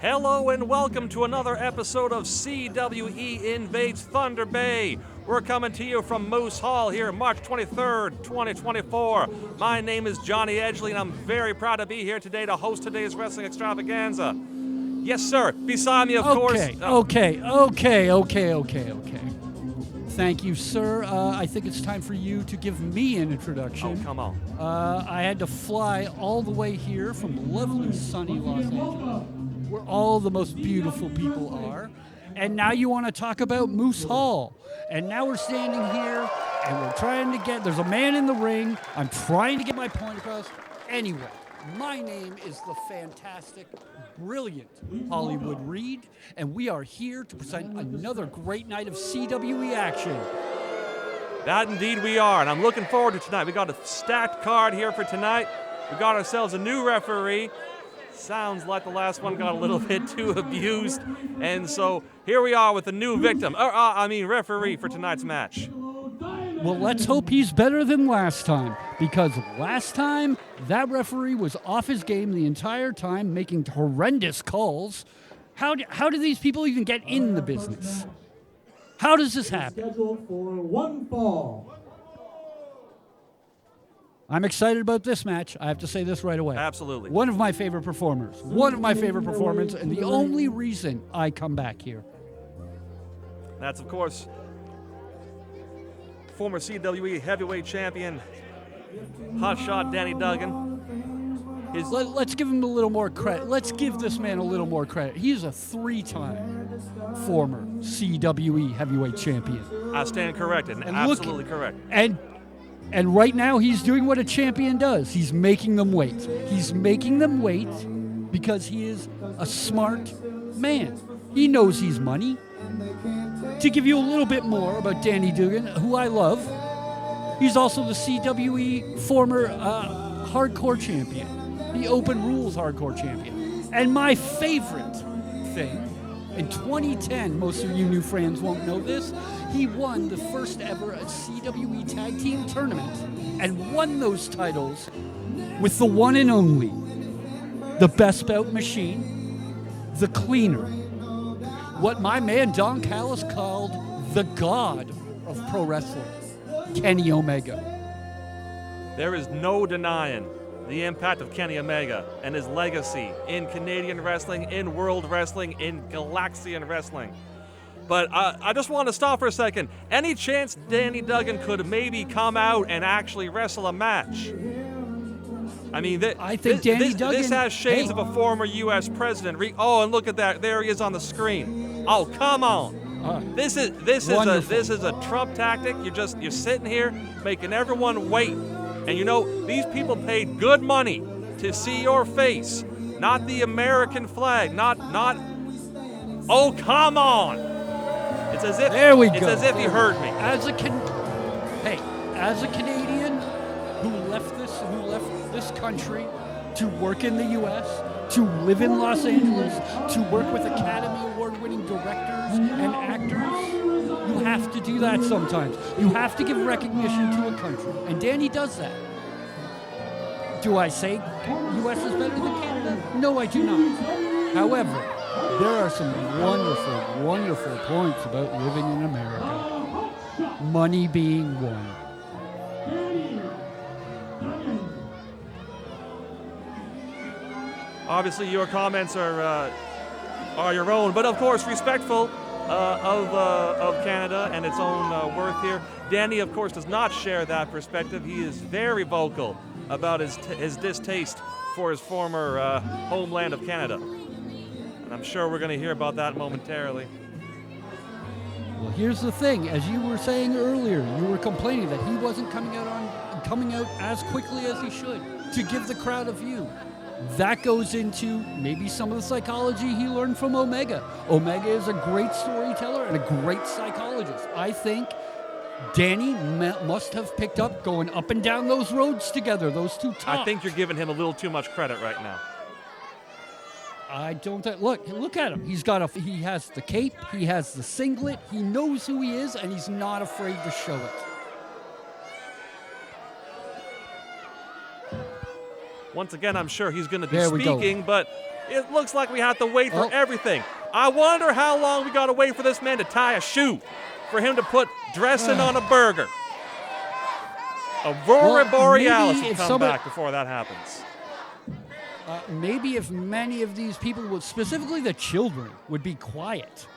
Hello and welcome to another episode of CWE Invades Thunder Bay. We're coming to you from Moose Hall here March 23rd, 2024. My name is Johnny Edgley and I'm very proud to be here today to host today's wrestling extravaganza. Yes, sir. Beside me, of course. Okay. Thank you, sir. I think it's time for you to give me an introduction. Oh, come on. I had to fly all the way here from lovely, sunny Los Angeles, where all the most beautiful people are. And now you want to talk about Moose Hall. And now we're standing here, and we're trying to there's a man in the ring. I'm trying to get my point across. Anyway, my name is the fantastic, brilliant Hollywood Reed, and we are here to present another great night of CWE action. That indeed we are, and I'm looking forward to tonight. We got a stacked card here for tonight. We got ourselves a new referee. Sounds like the last one got a little bit too abused, and so here we are with a new referee for tonight's match. Well, let's hope he's better than last time, because last time, that referee was off his game the entire time, making horrendous calls. How do these people even get in the business? How does this happen? Scheduled for one fall. I'm excited about this match. I have to say this right away. Absolutely. One of my favorite performers. One of my favorite performers, and the only reason I come back here. That's, of course, former CWE heavyweight champion, Hotshot Danny Duggan. Let's give him a little more credit. Let's give this man a little more credit. He's a 3-time former CWE heavyweight champion. I stand corrected, and absolutely correct. And right now he's doing what a champion does. He's making them wait. He's making them wait because he is a smart man. He knows he's money. To give you a little bit more about Danny Duggan, who I love, he's also the CWE former hardcore champion, the Open Rules hardcore champion. And my favorite thing, in 2010, most of you new fans won't know this, he won the first ever CWE Tag Team Tournament and won those titles with the one and only, the Best Bout Machine, the Cleaner, what my man Don Callis called the god of pro wrestling, Kenny Omega. There is no denying the impact of Kenny Omega and his legacy in Canadian wrestling, in world wrestling, in Galaxian wrestling. But I just want to stop for a second. Any chance Danny Duggan could maybe come out and actually wrestle a match? I mean, I think Danny Duggan, this has shades of a former U.S. president. And look at that! There he is on the screen. Oh, come on! This is a Trump tactic. You're sitting here making everyone wait, and you know these people paid good money to see your face, not the American flag, not. Oh, come on! It's as if as if he heard me. As a Canadian who left this country to work in the U.S., to live in Los Angeles, to work with Academy Award-winning directors and actors, you have to do that sometimes. You have to give recognition to a country, and Danny does that. Do I say U.S. is better than Canada? No, I do not. However, there are some wonderful, wonderful points about living in America. Money being one. Obviously, your comments are your own, but of course respectful of Canada and its own worth here. Danny, of course, does not share that perspective. He is very vocal about his distaste for his former homeland of Canada. And I'm sure we're going to hear about that momentarily. Well, here's the thing. As you were saying earlier, you were complaining that he wasn't coming out as quickly as he should to give the crowd a view. That goes into maybe some of the psychology he learned from Omega. Omega is a great storyteller and a great psychologist. I think Danny must have picked up going up and down those roads together, those two tops. I think you're giving him a little too much credit right now. I don't. Look at him. He has the cape. He has the singlet. He knows who he is, and he's not afraid to show it. Once again, I'm sure he's going to be speaking, but It looks like we have to wait for everything. I wonder how long we got to wait for this man to tie a shoe, for him to put dressing on a burger. Aurora Borealis will come back before that happens. Maybe if many of these people, would, specifically the children, would be quiet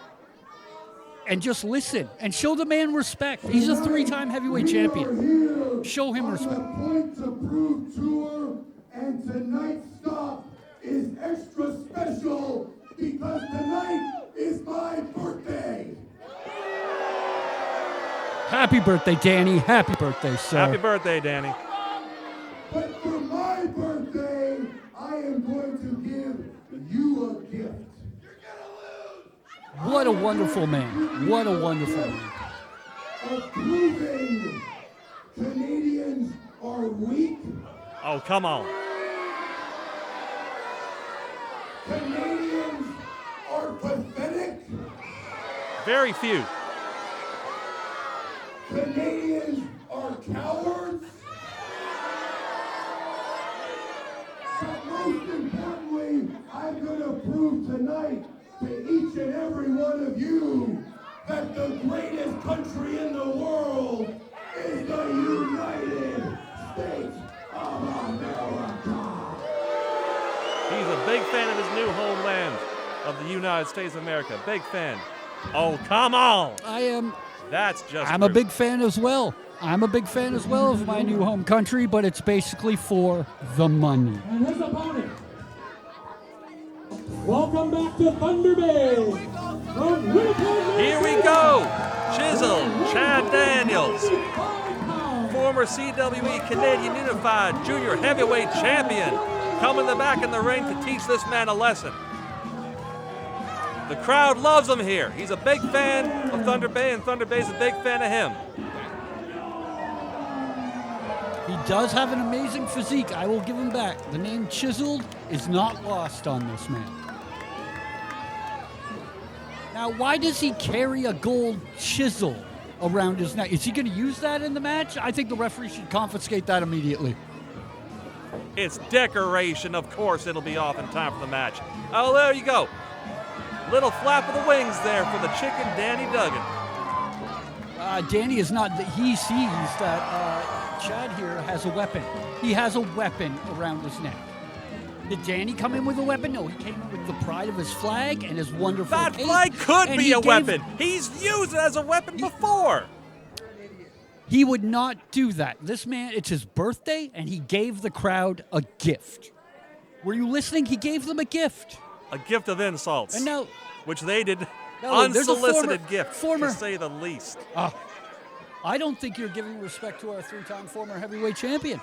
and just listen and show the man respect. He's a 3-time heavyweight champion. Show him respect. Point to Prove tour, and tonight's stop is extra special because tonight is my birthday. Happy birthday, Danny. Happy birthday, sir. Happy birthday, Danny. But for my birthday, I am going to give you a gift. What a wonderful man. What a wonderful man. Of proving Canadians are weak. Oh, come on. Canadians are pathetic. Very few. Canadians are cowards. But most importantly, I'm going to prove tonight to each and every one of you that the greatest country in the world is the United States of America. He's a big fan of his new homeland of the United States of America. Big fan. Oh, come on. I am. That's just I'm a big fan as well. I'm a big fan as well of my new home country, but it's basically for the money. And his opponent. Welcome back to Thunder Bay. From Winnipeg, Here we go. Chiseled, Chad Daniels, former CWE Canadian Unified Junior Heavyweight Champion, coming back in the ring to teach this man a lesson. The crowd loves him here. He's a big fan of Thunder Bay, and Thunder Bay's a big fan of him. He does have an amazing physique. I will give him back. The name Chiseled is not lost on this man. Now, why does he carry a gold chisel around his neck? Is he going to use that in the match? I think the referee should confiscate that immediately. It's decoration. Of course it'll be off in time for the match. Oh, there you go. Little flap of the wings there for the chicken Danny Duggan. Danny is not. He sees that Chad here has a weapon. He has a weapon around his neck. Did Danny come in with a weapon? No, he came in with the pride of his flag and his wonderful That cape, flag could and be he a gave- weapon. He's used it as a weapon before. He would not do that. This man, it's his birthday, and he gave the crowd a gift. Were you listening? He gave them a gift. A gift of insults. And now, which they did. No, there's a Unsolicited gift, former- to say the least. I don't think you're giving respect to our 3-time former heavyweight champion.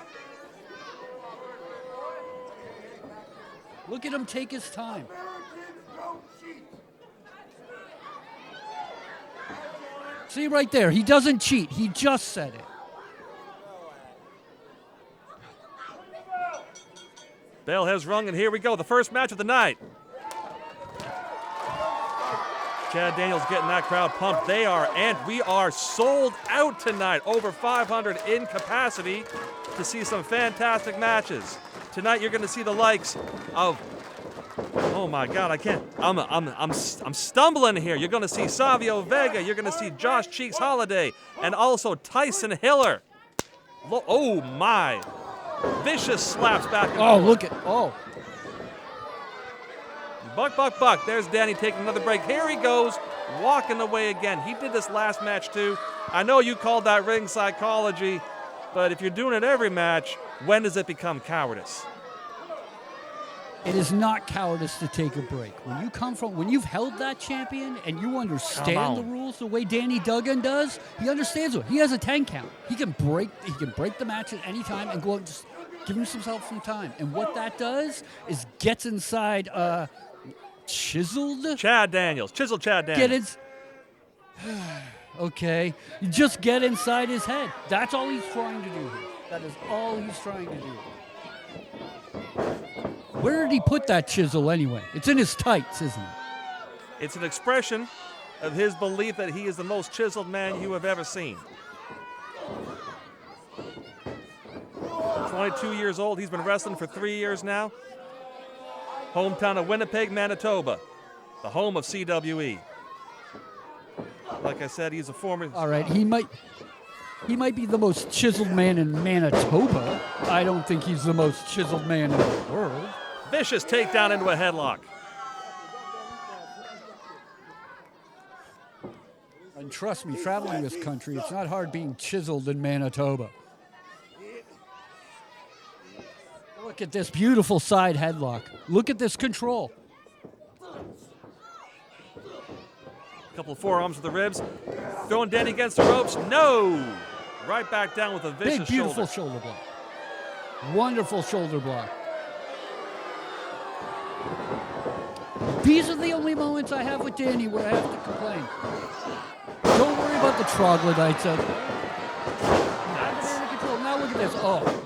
Look at him take his time. See right there, he doesn't cheat. He just said it. Bell has rung, and here we go. The first match of the night. Chad Daniels getting that crowd pumped. They are, and we are sold out tonight. Over 500 in capacity to see some fantastic matches. Tonight you're going to see the likes of, oh my God, I can't. I'm stumbling here. You're going to see Savio Vega. You're going to see Josh Cheeks Holliday, and also Tyson Hiller. Oh my! Vicious slaps back. And Oh, forth. look at, oh. Buck. There's Danny taking another break. Here he goes, walking away again. He did this last match too. I know you called that ring psychology, but if you're doing it every match, when does it become cowardice? It is not cowardice to take a break. When you've held that champion and you understand the rules the way Danny Duggan does, he understands it. He has a 10 count. He can break the match at any time and go out and just give himself some time. And what that does is gets inside Chiseled. Chad Daniels. Chiseled Chad Daniels. Okay. You just get inside his head. That's all he's trying to do here. That is all he's trying to do. Where did he put that chisel anyway? It's in his tights, isn't it? It's an expression of his belief that he is the most chiseled man you have ever seen. 22 years old. He's been wrestling for 3 years now. hometown of Winnipeg, Manitoba, the home of CWE. Like I said, he's a former... All right, he might be the most chiseled man in Manitoba. I don't think he's the most chiseled man in the world. Vicious takedown into a headlock. And trust me, traveling this country, it's not hard being chiseled in Manitoba. Look at this beautiful side headlock. Look at this control. Couple of forearms to the ribs. Throwing Danny against the ropes. No! Right back down with a vicious Big, beautiful shoulder block. Wonderful shoulder block. These are the only moments I have with Danny where I have to complain. Don't worry about the troglodytes out there. Now look at this. Oh.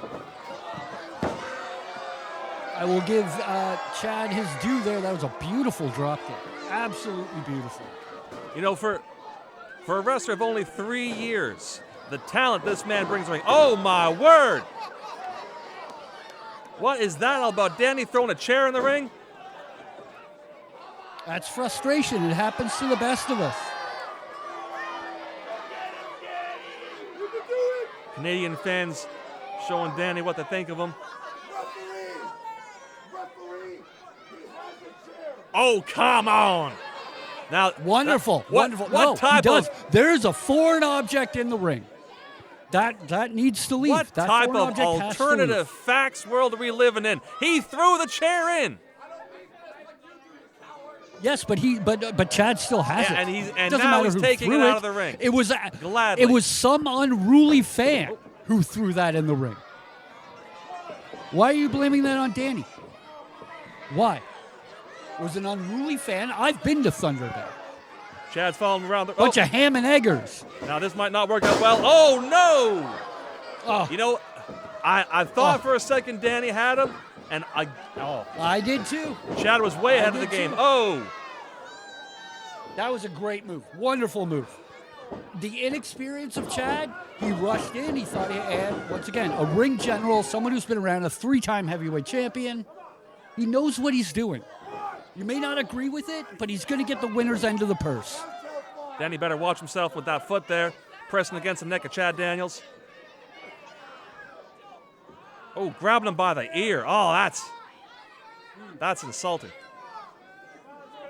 I will give Chad his due there. That was a beautiful drop kick. Absolutely beautiful. You know, for a wrestler of only 3 years, the talent this man brings to the ring. Oh, my word. What is that all about? Danny throwing a chair in the ring? That's frustration. It happens to the best of us. Canadian fans showing Danny what to think of him. Oh, come on. Now, wonderful. Wonderful. What type he does. There's a foreign object in the ring. That needs to leave. What that type of alternative facts world are we living in? He threw the chair in. Yes, but Chad still has it. And now he's taking it out of the ring. It was gladly. It was some unruly fan who threw that in the ring. Why are you blaming that on Danny? Why? It was an unruly fan. I've been to Thunderdome. Chad's following around the bunch of ham and eggers. Now this might not work out well. Oh no! Oh. You know, I thought for a second Danny had him, and I did too. Chad was way ahead of the game. Too. Oh, that was a great move. Wonderful move. The inexperience of Chad, he rushed in. He thought he had, once again, a ring general, someone who's been around, a 3-time heavyweight champion. He knows what he's doing. You may not agree with it, but he's going to get the winner's end of the purse. Danny better watch himself with that foot there, pressing against the neck of Chad Daniels. Oh, grabbing him by the ear. Oh, that's insulting.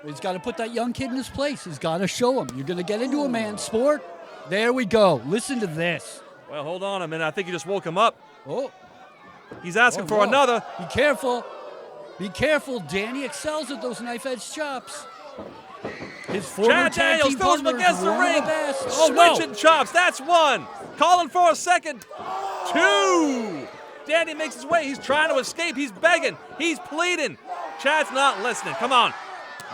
He's got to put that young kid in his place. He's got to show him. You're going to get into a man's sport. There we go. Listen to this. Well, hold on a minute. I think you just woke him up. Oh. He's asking for another. Be careful. Be careful. Danny excels at those knife-edge chops. His former Chad Daniels throws him against the ring. Switching chops. That's one. Calling for a second. 2. Danny makes his way. He's trying to escape. He's begging. He's pleading. Chad's not listening. Come on.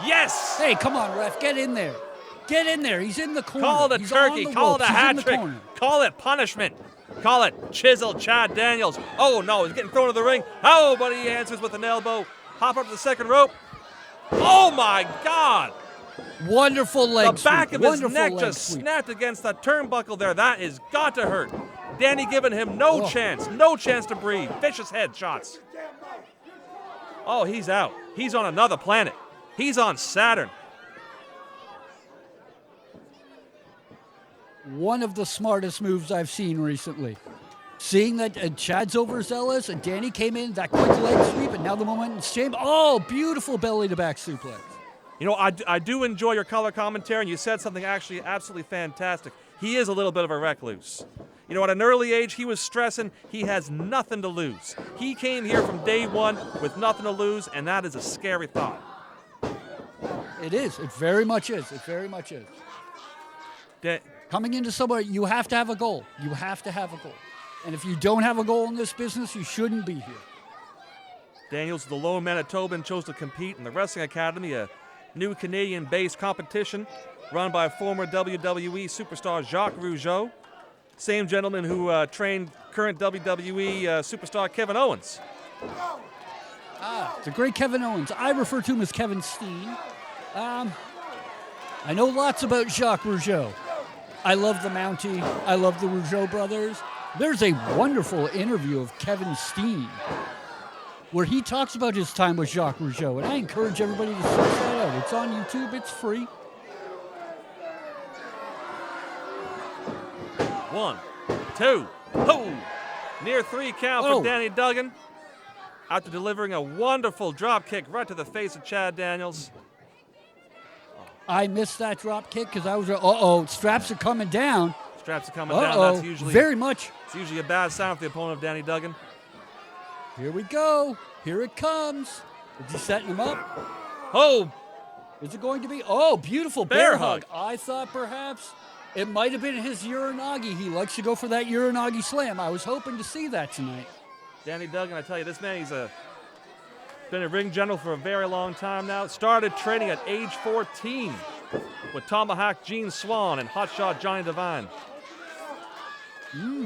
Yes. Hey, come on, ref. Get in there. Get in there. He's in the corner. Call it a turkey. Call it a hat trick. Call it punishment. Call it chiseled Chad Daniels. Oh, no. He's getting thrown to the ring. Oh, but he answers with an elbow. Hop up to the second rope. Oh, my God. Wonderful leg The back of his neck just snapped against that turnbuckle there. That has got to hurt. Danny giving him no chance to breathe. Vicious head shots. Oh, he's out. He's on another planet. He's on Saturn. One of the smartest moves I've seen recently. Seeing that Chad's overzealous and Danny came in, that quick leg sweep, and now the momentum's changed. Oh, beautiful belly-to-back suplex. You know, I do enjoy your color commentary, and you said something actually absolutely fantastic. He is a little bit of a recluse. You know, at an early age, he was stressing he has nothing to lose. He came here from day one with nothing to lose, and that is a scary thought. It is. It very much is. It very much is. Coming into somewhere, you have to have a goal. You have to have a goal. And if you don't have a goal in this business, you shouldn't be here. Daniels, the lone Manitoban, chose to compete in the Wrestling Academy, a new Canadian-based competition run by former WWE superstar Jacques Rougeau, same gentleman who trained current WWE superstar Kevin Owens. The great Kevin Owens. I refer to him as Kevin Steen. I know lots about Jacques Rougeau. I love the Mountie. I love the Rougeau brothers. There's a wonderful interview of Kevin Steen where he talks about his time with Jacques Rougeau, and I encourage everybody to search that out. It's on YouTube. It's free. 1, 2, ho! Near 3 count for Danny Duggan. After delivering a wonderful drop kick right to the face of Chad Daniels. I missed that drop kick because I was, straps are coming down. Straps are coming down. That's usually very much. It's usually a bad sign for the opponent of Danny Duggan. Here we go. Here it comes. Is he setting him up? Oh! Is it going to be? Oh, beautiful bear hug. I thought perhaps it might have been his Uranagi. He likes to go for that Uranagi slam. I was hoping to see that tonight. Danny Duggan, I tell you, this man, he's been a ring general for a very long time now. Started training at age 14 with Tomahawk Gene Swan and Hotshot Johnny Devine.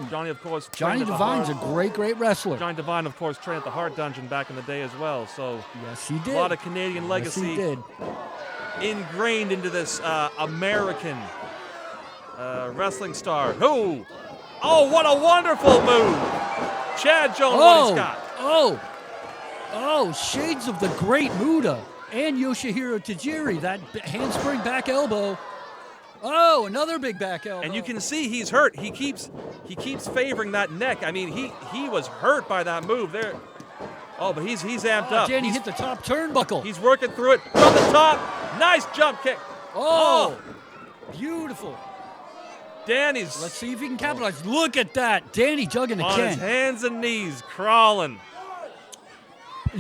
Johnny, of course, Johnny Devine's a great wrestler. Johnny Devine, of course, trained at the Heart Dungeon back in the day as well. So yes, he did. A lot of Canadian legacy ingrained into this American wrestling star. Who? Oh, what a wonderful move! Chad Jones, what he's got. Oh, shades of the great Muda and Yoshihiro Tajiri. That handspring back elbow. Oh, another big back elbow. And you can see he's hurt. He keeps favoring that neck. I mean, he was hurt by that move there. Oh, but he's amped up. Danny hit the top turnbuckle. He's working through it from the top. Nice jump kick. Oh. Beautiful. Danny's. Let's see if he can capitalize. Look at that. Danny Duggan again. On his hands and knees, crawling.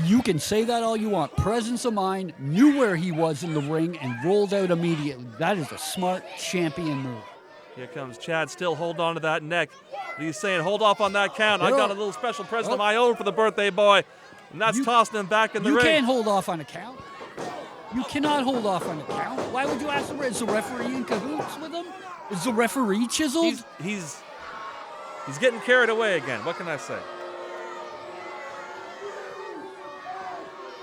You can say that all you want. Presence of mind, knew where he was in the ring, and rolled out immediately. That is a smart champion move. Here comes Chad, still holding on to that neck. He's saying, hold off on that count. I got a little special present of my own for the birthday boy. And that's tossing him back in the ring. You can't hold off on a count. You cannot hold off on a count. Why would you ask the referee? Is the referee in cahoots with him? Is the referee chiseled? He's getting carried away again. What can I say?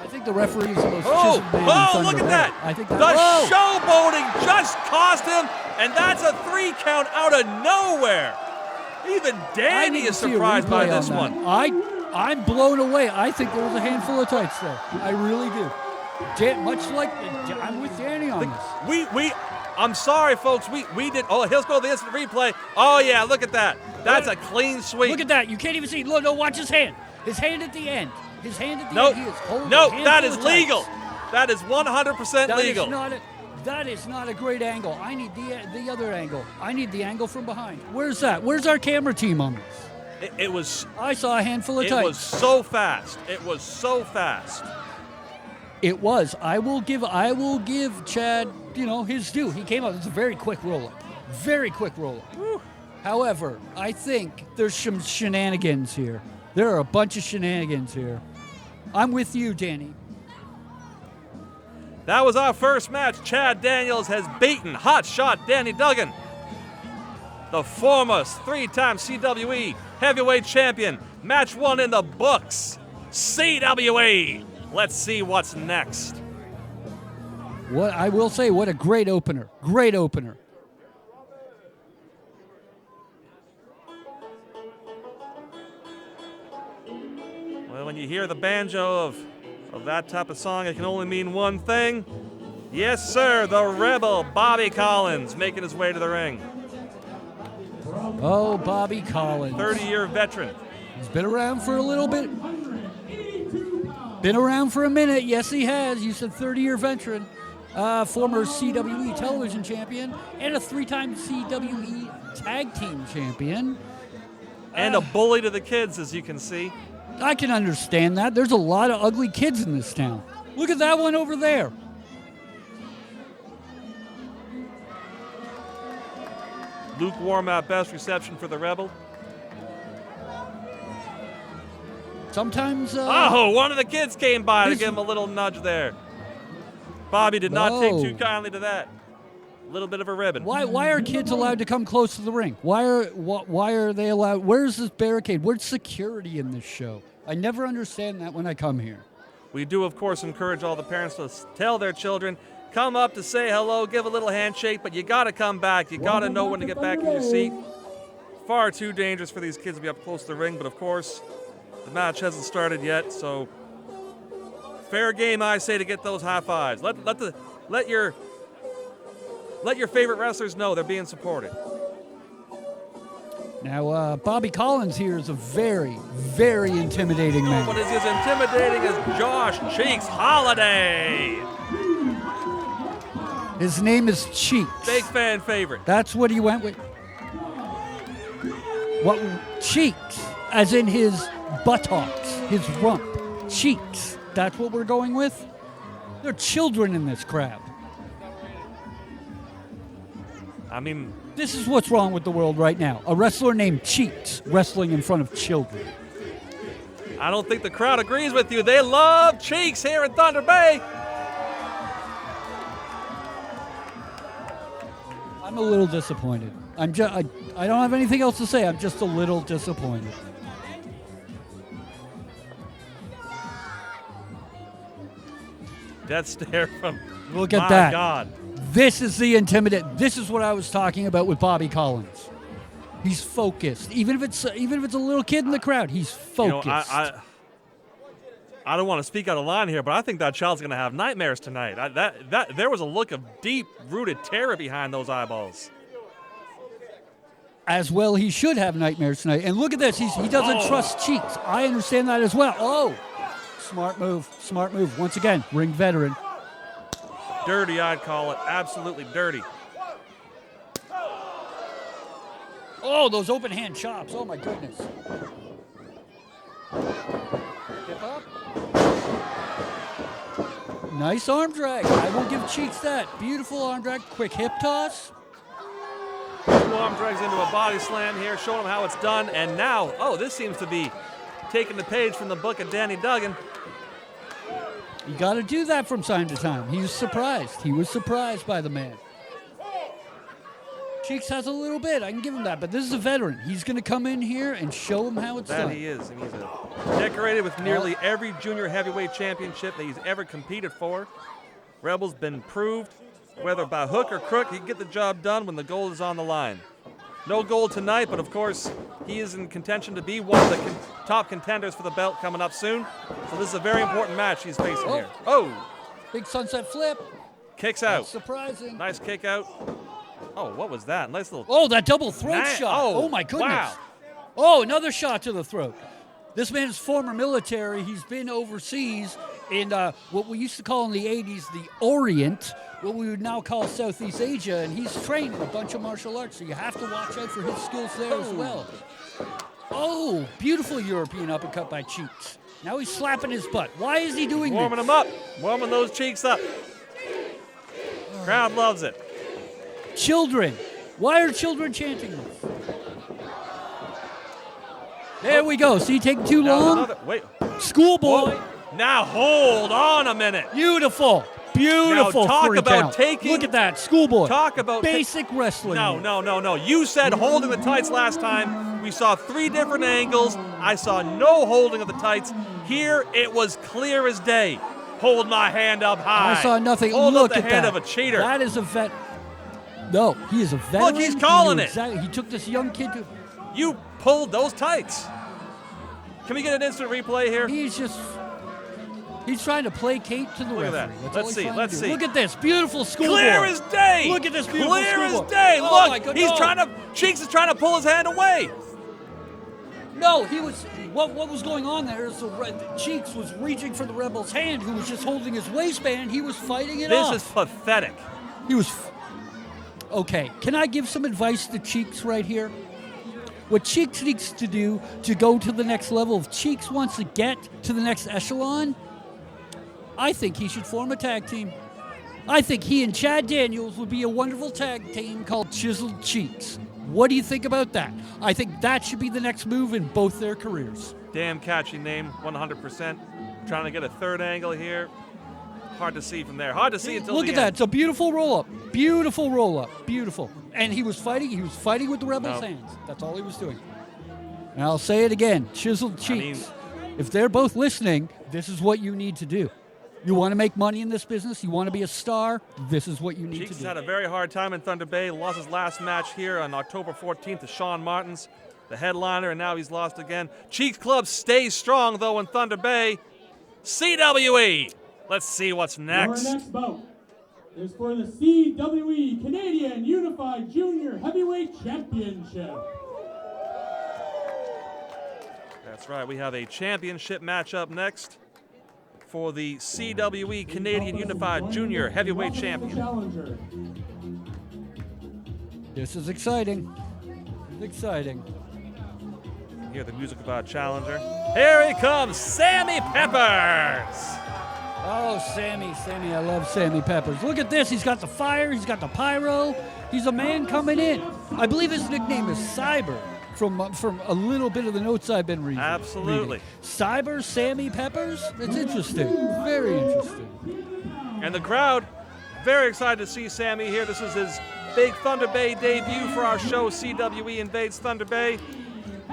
I think the referee is the most chiseled man in Thunder look at Bay. that. I think the showboating just cost him, and that's a 3 count out of nowhere. Even Danny is surprised by this one. I'm blown away. I think there was a handful of tights there. I really do. Much like I'm with Danny on this. I'm sorry, folks. We did. Oh, let's go to the instant replay. Oh yeah, look at that. That's a clean sweep. Look at that. You can't even see. Look, no, watch his hand. His hand at the end. His hand at the end. He is holding that is legal. That is 100% legal. That is not a great angle. I need the other angle. I need the angle from behind. Where's that? Where's our camera team on this? It was. I saw a handful of tights. It was so fast. It was so fast. It was. I will give Chad, his due. He came out. It's a very quick roll-up. Very quick roll-up. Woo. However, I think there's some shenanigans here. There are a bunch of shenanigans here. I'm with you, Danny. That was our first match. Chad Daniels has beaten Hotshot Danny Duggan, the former 3-time CWE heavyweight champion. Match 1 in the books. CWE. Let's see what's next. What I will say, what a great opener. Great opener. Well, when you hear the banjo of that type of song, it can only mean one thing. Yes, sir, the Rebel, Bobby Collins, making his way to the ring. Oh, Bobby Collins. 30-year veteran. He's been around for a little bit. Been around for a minute. Yes, he has. You said 30-year veteran. Former CWE television champion and a 3-time CWE tag team champion. And a bully to the kids, as you can see. I can understand that. There's a lot of ugly kids in this town. Look at that one over there. Lukewarm at best reception for the Rebel. Sometimes. One of the kids came by to give him a little nudge there. Bobby did not take too kindly to that. A little bit of a ribbon. Why are kids allowed to come close to the ring? Why are they allowed? Where's this barricade? Where's security in this show? I never understand that when I come here. We do, of course, encourage all the parents to tell their children, come up to say hello, give a little handshake, but you got to come back. You got to know when to get back in your seat. Far too dangerous for these kids to be up close to the ring, but of course, the match hasn't started yet, so Fair game, I say, to get those high fives. Let your favorite wrestlers know they're being supported. Now, Bobby Collins here is a very, very intimidating man. But is as intimidating as Josh Cheeks Holliday. His name is Cheeks. Big fan favorite. That's what he went with. What cheeks, as in his buttocks, his rump. Cheeks. That's what we're going with? There are children in this crowd. I mean, this is what's wrong with the world right now. A wrestler named Cheeks wrestling in front of children. I don't think the crowd agrees with you. They love Cheeks here in Thunder Bay. I'm a little disappointed. I don't have anything else to say. I'm just a little disappointed. Death stare from Look at my that. God. This is the This is what I was talking about with Bobby Collins. He's focused. Even if it's a little kid in the crowd, he's focused. You know, I don't want to speak out of line here, but I think that child's going to have nightmares tonight. There was a look of deep-rooted terror behind those eyeballs. As well, he should have nightmares tonight. And look at this. He doesn't trust Cheeks. I understand that as well. Oh, smart move. Smart move. Once again, ring veteran. Dirty, I'd call it. Absolutely dirty. Oh, those open hand chops. Oh, my goodness. Hip up. Nice arm drag. I will give Cheeks that. Beautiful arm drag. Quick hip toss. Two arm drags into a body slam here, showing him how it's done. And now, this seems to be taking the page from the book of Danny Duggan. You got to do that from time to time. He was surprised. He was surprised by the man. Cheeks has a little bit. I can give him that. But this is a veteran. He's going to come in here and show him how it's done. That he is. And he's decorated with nearly every junior heavyweight championship that he's ever competed for. Rebel's been proved, whether by hook or crook, he can get the job done when the gold is on the line. No gold tonight, but of course, he is in contention to be one of the top contenders for the belt coming up soon. So this is a very important match he's facing here. Oh! Big sunset flip. Kicks out. That's surprising. Nice kick out. Oh, what was that? Nice little... Oh, that double throat shot. Oh, my goodness. Wow. Oh, another shot to the throat. This man is former military. He's been overseas in what we used to call in the 80s the Orient, what we would now call Southeast Asia, and he's trained in a bunch of martial arts, so you have to watch out for his skills there as well. Oh, beautiful European uppercut by Cheeks. Now he's slapping his butt. Why is he doing this? Warming him up. Warming those cheeks up. Crowd loves it. Children. Why are children chanting this? There we go. See, taking too long. Wait. Schoolboy. Whoa. Now hold on a minute. Beautiful. Beautiful. Now talk three about count. taking. Look at that. Schoolboy. Talk about basic wrestling. No. You said holding the tights last time. We saw 3 different angles. I saw no holding of the tights. Here it was clear as day. Hold my hand up high. I saw nothing. Hold Look up the at hand that. of a cheater. That is a vet. No, he is a veteran. Look, he's calling it. Exactly. He took this young kid to. You pulled those tights. Can we get an instant replay here? He's trying to placate to the Look at referee. that. That's Let's see. Look at this beautiful schoolboy. Clear as day. Look at this beautiful Clear as schoolboy. day. Oh my Look, God, Cheeks is trying to pull his hand away. No, he was. What was going on there is Cheeks was reaching for the Rebel's hand, who was just holding his waistband. He was fighting it off. This is pathetic. He was. Okay, can I give some advice to Cheeks right here? What Cheeks needs to do to go to the next level, if Cheeks wants to get to the next echelon, I think he should form a tag team. I think he and Chad Daniels would be a wonderful tag team called Chiseled Cheeks. What do you think about that? I think that should be the next move in both their careers. Damn catchy name, 100%. Trying to get a third angle here. Hard to see from there. Hard to see until Look the at end. that. It's a beautiful roll-up. Beautiful roll-up. Beautiful. And he was fighting. He was fighting with the Rebel's hands. That's all he was doing. And I'll say it again. Chiseled Cheeks. If they're both listening, this is what you need to do. You want to make money in this business? You want to be a star? This is what you need Cheeks to do. has had a very hard time in Thunder Bay. Lost his last match here on October 14th to Shaun Martens, the headliner, and now he's lost again. Cheeks Club stays strong, though, in Thunder Bay. CWE. Let's see what's next. Our next bout is for the CWE Canadian Unified Junior Heavyweight Championship. That's right, we have a championship matchup next for the CWE Canadian Unified Junior Heavyweight Champion. Challenger. This is exciting. It's exciting. Hear the music about Challenger. Here he comes, Sammy Peppers. Oh, Sammy, I love Sammy Peppers. Look at this. He's got the fire. He's got the pyro. He's a man coming in. I believe his nickname is Cyber from a little bit of the notes I've been reading. Absolutely. Cyber Sammy Peppers? That's interesting. Very interesting. And the crowd, very excited to see Sammy here. This is his big Thunder Bay debut for our show, CWE Invades Thunder Bay,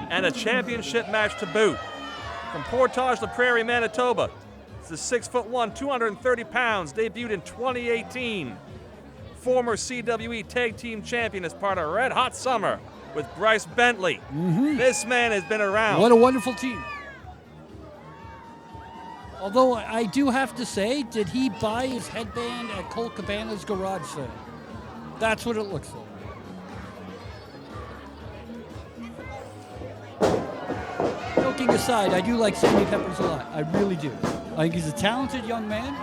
and a championship match to boot. From Portage la Prairie, Manitoba. This is 6'1", 230 pounds, debuted in 2018. Former CWE Tag Team Champion as part of Red Hot Summer with Bryce Bentley. This man has been around. What a wonderful team. Although I do have to say, did he buy his headband at Colt Cabana's garage sale? That's what it looks like. Joking aside, I do like Sammy Peppers a lot. I really do. I think he's a talented young man.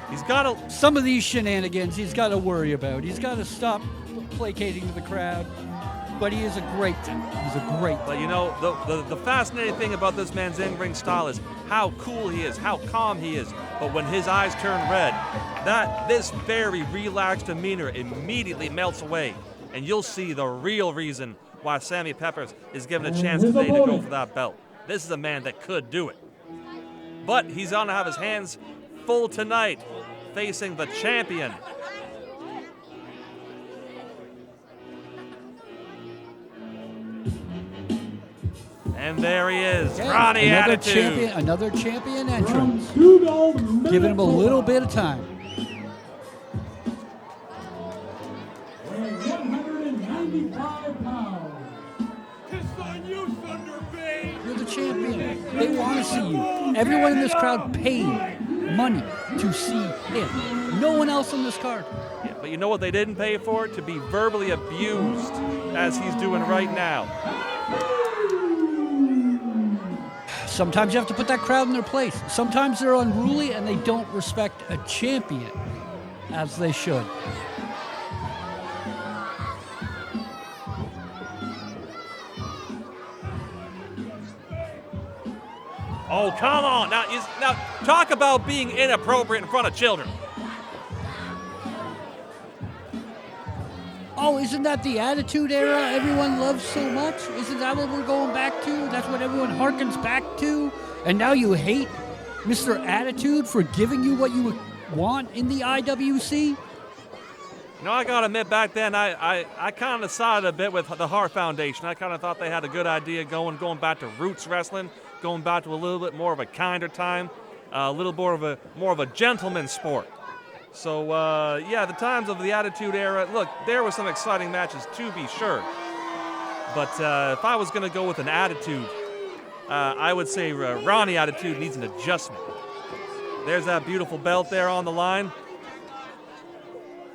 He's got to. Some of these shenanigans he's got to worry about. He's got to stop placating to the crowd. But he is a great. He's a great. But you know, the fascinating thing about this man's in-ring style is how cool he is, how calm he is. But when his eyes turn red, this very relaxed demeanor immediately melts away, and you'll see the real reason why Sammy Peppers is given a chance today to go for that belt. This is a man that could do it. But he's going to have his hands full tonight, facing the champion. And there he is, Okay, Ronnie Attitude. Another champion entrance. Duggan, Giving him a little bit of time. weighing 195 pounds. You're the champion. They want to see you. Everyone in this crowd paid money to see him. No one else on this card. Yeah, but you know what they didn't pay for? To be verbally abused, as he's doing right now. Sometimes you have to put that crowd in their place. Sometimes they're unruly and they don't respect a champion as they should. Oh, come on. Now talk about being inappropriate in front of children. Oh, isn't that the Attitude Era everyone loves so much? Isn't that what we're going back to? That's what everyone harkens back to? And now you hate Mr. Attitude for giving you what you want in the IWC? You know, I gotta admit, back then I kind of sided a bit with the Hart Foundation. I kind of thought they had a good idea going back to roots wrestling, going back to a little bit more of a kinder time, a little more of a gentleman's sport. So yeah, the times of the Attitude Era. Look, there were some exciting matches to be sure, but if I was gonna go with an attitude, I would say Ronnie Attitude needs an adjustment. There's that beautiful belt there on the line.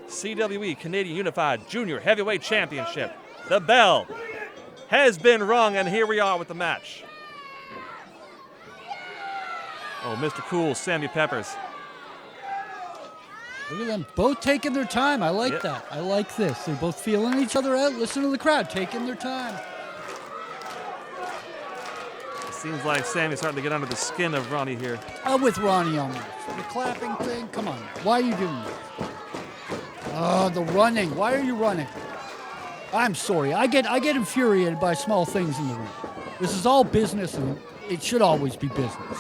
CWE Canadian Unified Junior Heavyweight Championship. The bell has been rung, and here we are with the match. Oh, Mr. Cool, Sammy Peppers. Look at them both taking their time. I like that. I like this. They're both feeling each other out. Listen to the crowd, taking their time. It seems like Sammy's starting to get under the skin of Ronnie here. I'm with Ronnie on this. The clapping thing, come on. Why are you doing this? Oh, the running. Why are you running? I'm sorry. I get infuriated by small things in the ring. This is all business, and it should always be business.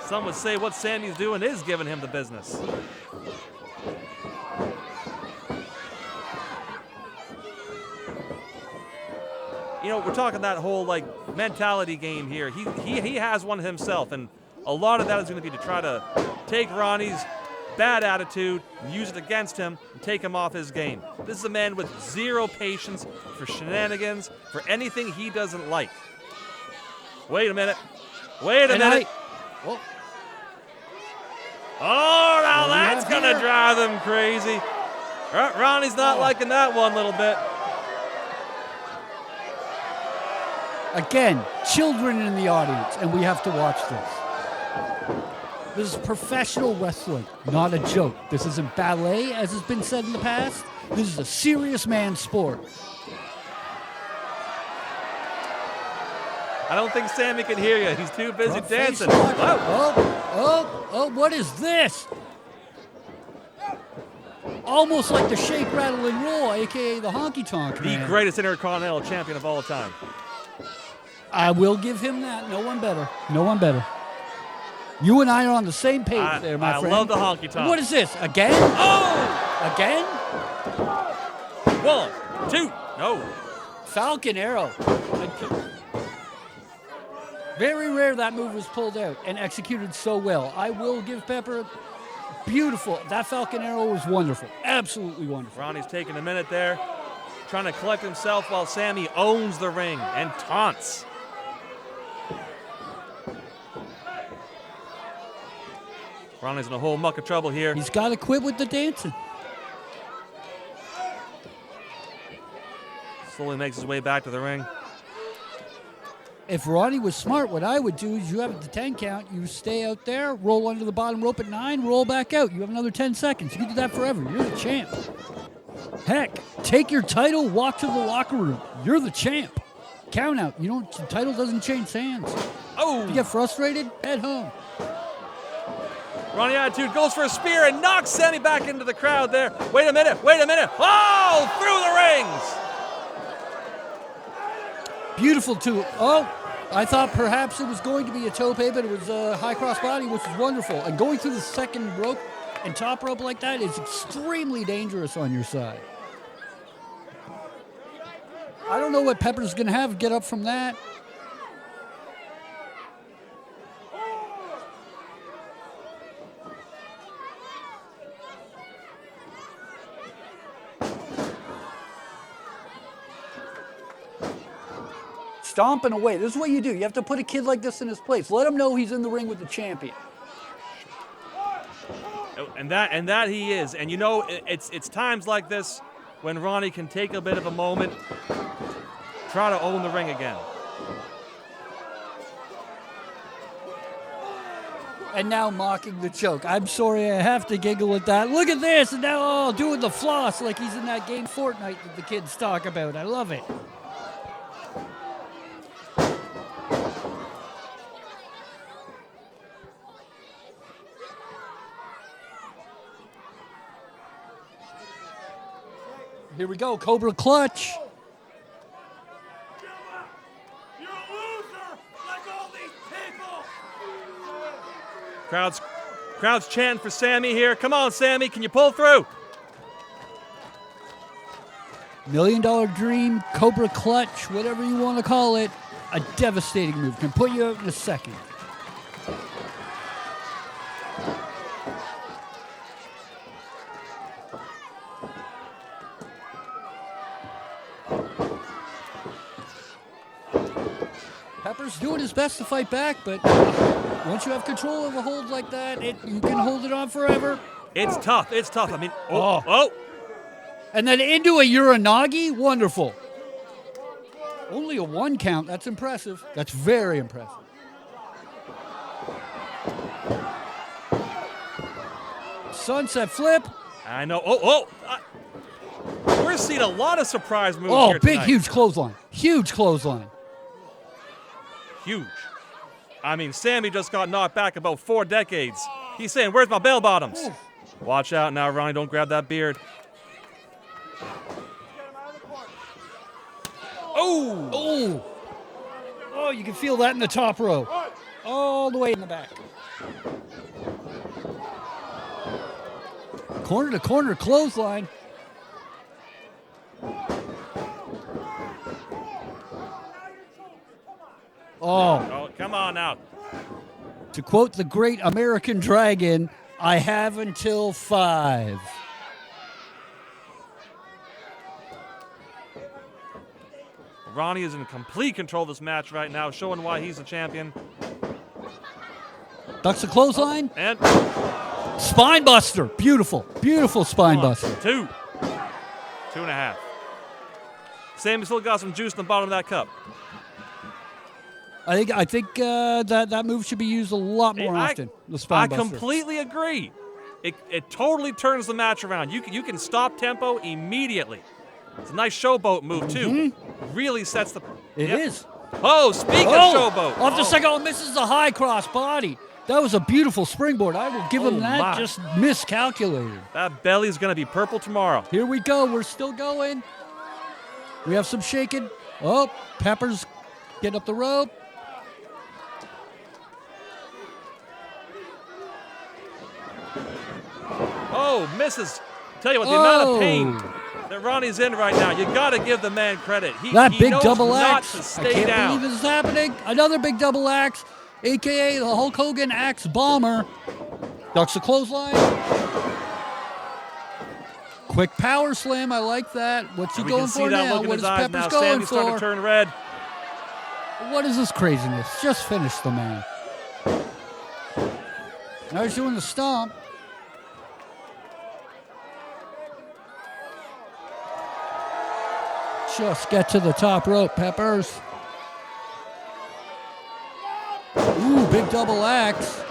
Some would say what Sammy's doing is giving him the business. You know, we're talking that whole mentality game here. He has one himself, and a lot of that is going to be to try to take Ronnie's bad attitude, and use it against him and take him off his game. This is a man with zero patience for shenanigans, for anything he doesn't like. Wait a minute. Wait a minute. Oh, now that's going to drive them crazy. Ronnie's not liking that one a little bit. Again, children in the audience, and we have to watch this. This is professional wrestling, not a joke. This isn't ballet, as has been said in the past. This is a serious man's sport. I don't think Sammy can hear you. He's too busy dancing. Oh, what is this? Almost like the shake, rattle, and roll, a.k.a. the honky tonk. The greatest Intercontinental champion of all time. I will give him that. No one better. No one better. You and I are on the same page there, my friend. I love the honky tonk. What is this? Again? Oh! Again? 1, 2, no. Falcon Arrow. Very rare that move was pulled out and executed so well. I will give Pepper beautiful. That Falcon Arrow was wonderful. Absolutely wonderful. Ronnie's taking a minute there, trying to collect himself while Sammy owns the ring and taunts. Ronnie's in a whole muck of trouble here. He's got to quit with the dancing. Slowly makes his way back to the ring. If Ronnie was smart, what I would do is you have the 10 count, you stay out there, roll under the bottom rope at 9, roll back out. You have another 10 seconds. You can do that forever. You're the champ. Heck, take your title, walk to the locker room. You're the champ. Count out. The title doesn't change hands. Oh! If you get frustrated, head home. Ronnie Attitude goes for a spear and knocks Sammy back into the crowd there. Wait a minute. Oh, through the rings. Beautiful too. Oh, I thought perhaps it was going to be a tope, but it was a high cross body, which is wonderful. And going through the second rope and top rope like that is extremely dangerous on your side. I don't know what Pepper's going to have get up from that. Stomping away. This is what you do. You have to put a kid like this in his place. Let him know he's in the ring with the champion. And that he is. And it's times like this when Ronnie can take a bit of a moment, try to own the ring again. And now mocking the choke. I'm sorry, I have to giggle at that. Look at this. And now doing the floss like he's in that game Fortnite that the kids talk about. I love it. Here we go, Cobra Clutch. You're a loser, like all these people. Crowd's chanting for Sammy here. Come on, Sammy, can you pull through? $1 Million Dream, Cobra Clutch, whatever you want to call it. A devastating move. Can put you out in a second. Pepper's doing his best to fight back, but once you have control of a hold like that, you can hold it on forever. It's tough. I mean, oh. And then into a Uranagi? Wonderful. Only a 1 count. That's impressive. That's very impressive. Sunset flip. I know. We're seeing a lot of surprise moves here big, tonight. huge clothesline. Huge clothesline. Huge. I mean, Sammy just got knocked back about 4 decades. He's saying, where's my bell bottoms? Ooh. Watch out now, Ronnie. Don't grab that beard. Oh, you can feel that in the top row. All the way in the back. Corner to corner clothesline. Oh, come on now. To quote the great American Dragon, I have until 5. Ronnie is in complete control of this match right now, showing why he's the champion. Ducks a clothesline. And Spine buster. Beautiful. Beautiful spine buster. 2. 2.5. Sammy still got some juice in the bottom of that cup. I think that move should be used a lot more often. The spine buster. I completely agree. It totally turns the match around. You can stop tempo immediately. It's a nice showboat move too. Really sets the. It is. Oh, speak of showboat. Off the second one, misses the high cross body. That was a beautiful springboard. I will give him that. My. Just miscalculated. That belly's gonna be purple tomorrow. Here we go. We're still going. We have some shaking. Oh, Pepper's getting up the rope. Oh, misses. Tell you what, the amount of pain that Ronnie's in right now, you got to give the man credit. He big knows double not axe. to I stay can't down. believe this is happening. Another big double axe, a.k.a. the Hulk Hogan axe bomber. Ducks a clothesline. Quick power slam. I like that. What's he And we going can see for that now? look in What his is eyes Pepper's now. going Sammy's starting for? to turn red. What is this craziness? Just finish the man. Now he's doing the stomp. Just get to the top rope, Peppers. Ooh, big double axe.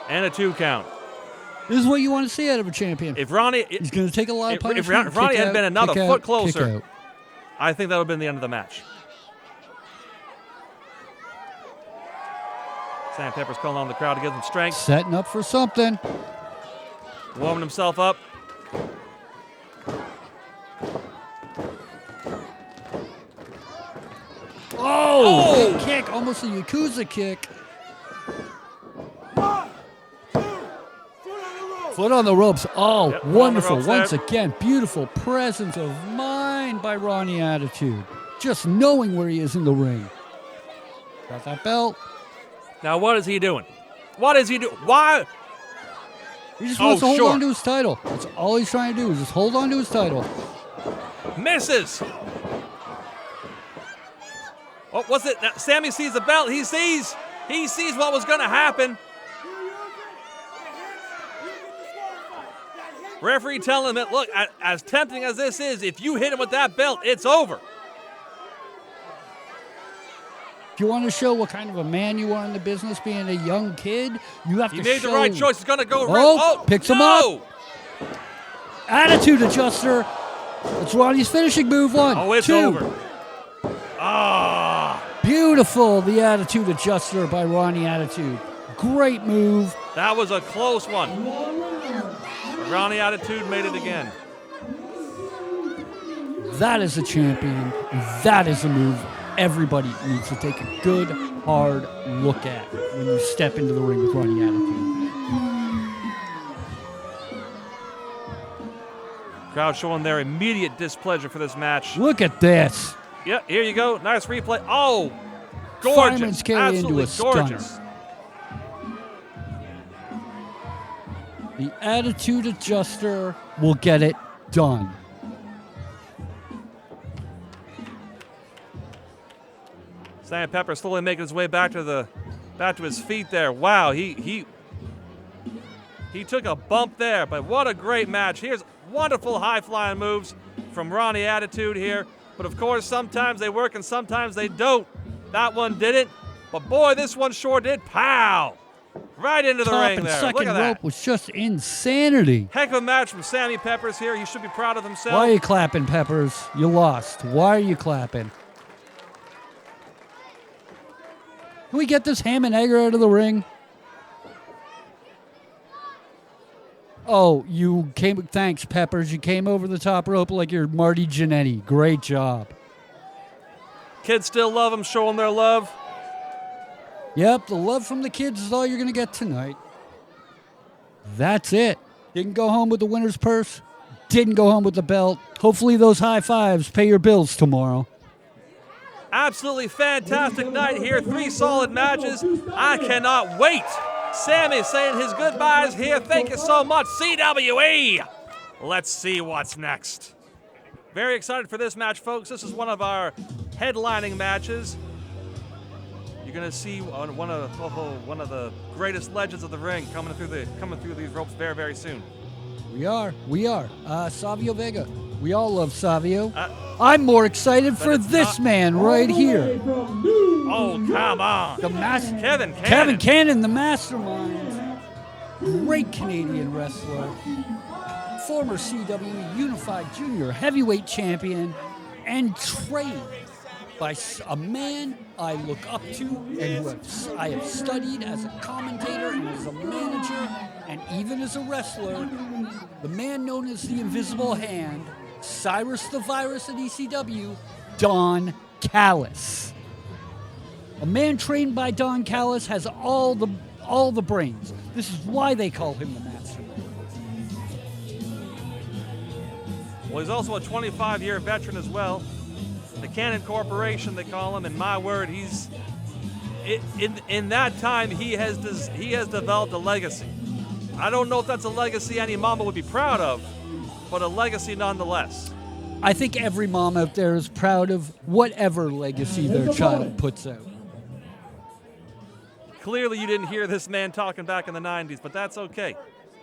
And a 2 count. This is what you want to see out of a champion. If Ronnie, He's going to take a lot of if punishment. Ronnie kick had out, been another kick foot out, closer, kick out. I think that would have been the end of the match. Sam Pepper's calling on the crowd to give them strength. Setting up for something. Warming himself up. Oh, big kick. Almost a Yakuza kick. Foot on the ropes. Oh, Yep, foot on the wonderful. ropes Once there. again, beautiful presence of mind by Ronnie Attitude. Just knowing where he is in the ring. Got that belt. Now, what is he doing? What is he doing? Why? He just wants to hold sure. on to his title. That's all he's trying to do is just hold on to his title. Misses. Oh, what's it? Now, Sammy sees the belt. He sees what was going to happen. Referee telling him that, look, as tempting as this is, if you hit him with that belt, it's over. If you want to show what kind of a man you are in the business, being a young kid, you have He to made show. the right choice. He's going to go. Picks him no! up. Attitude adjuster. It's Ronnie's finishing move. 1, Oh, it's 2. over. Ah. Beautiful, the attitude adjuster by Ronnie Attitude. Great move. That was a close one. Ronnie Attitude made it again. That is a champion. That is a move everybody needs to take a good, hard look at when you step into the ring with Ronnie Attitude. Crowd showing their immediate displeasure for this match. Look at this. Yeah, here you go. Nice replay. Oh, Fireman's gorgeous. carry into Absolutely a stunner. gorgeous. The attitude adjuster will get it done. Sam Pepper slowly making his way back to his feet there. Wow, he took a bump there, but what a great match. Here's wonderful high-flying moves from Ronnie Attitude here. But of course, sometimes they work and sometimes they don't. That one didn't, but boy, this one sure did. Pow! Right into the Top ring and there. Look second at rope that. was just insanity. Heck of a match from Sammy Peppers here. He should be proud of himself. Why are you clapping, Peppers? You lost. Why are you clapping? Can we get this ham and egger out of the ring? Oh, you came. Thanks, Peppers. You came over the top rope like you're Marty Jannetty. Great job. Kids still love him, showing their love. Yep, the love from the kids is all you're going to get tonight. That's it. Didn't go home with the winner's purse. Didn't go home with the belt. Hopefully those high fives pay your bills tomorrow. Absolutely fantastic night here. 3 solid matches. I cannot wait. Sammy saying his goodbyes here. Thank you so much, CWE. Let's see what's next. Very excited for this match, folks. This is one of our headlining matches. You're gonna see one of the greatest legends of the ring coming through these ropes very, very soon. We are. Savio Vega. We all love Savio. I'm more excited for this man right here. Oh, come on. Kevin Cannon, the Mastermind. Great Canadian wrestler. Former CWE Unified Junior Heavyweight Champion. And trained by a man I look up to and who I have studied as a commentator and as a manager and even as a wrestler. The man known as the Invisible Hand, Cyrus the Virus at ECW, Don Callis. A man trained by Don Callis has all the brains. This is why they call him the Mastermind. Well, he's also a 25-year veteran as well. The Cannon Corporation, they call him. And my word, in that time he has developed a legacy. I don't know if that's a legacy any mama would be proud of, but a legacy nonetheless. I think every mom out there is proud of whatever legacy their child puts out. Clearly you didn't hear this man talking back in the 90s, but that's okay.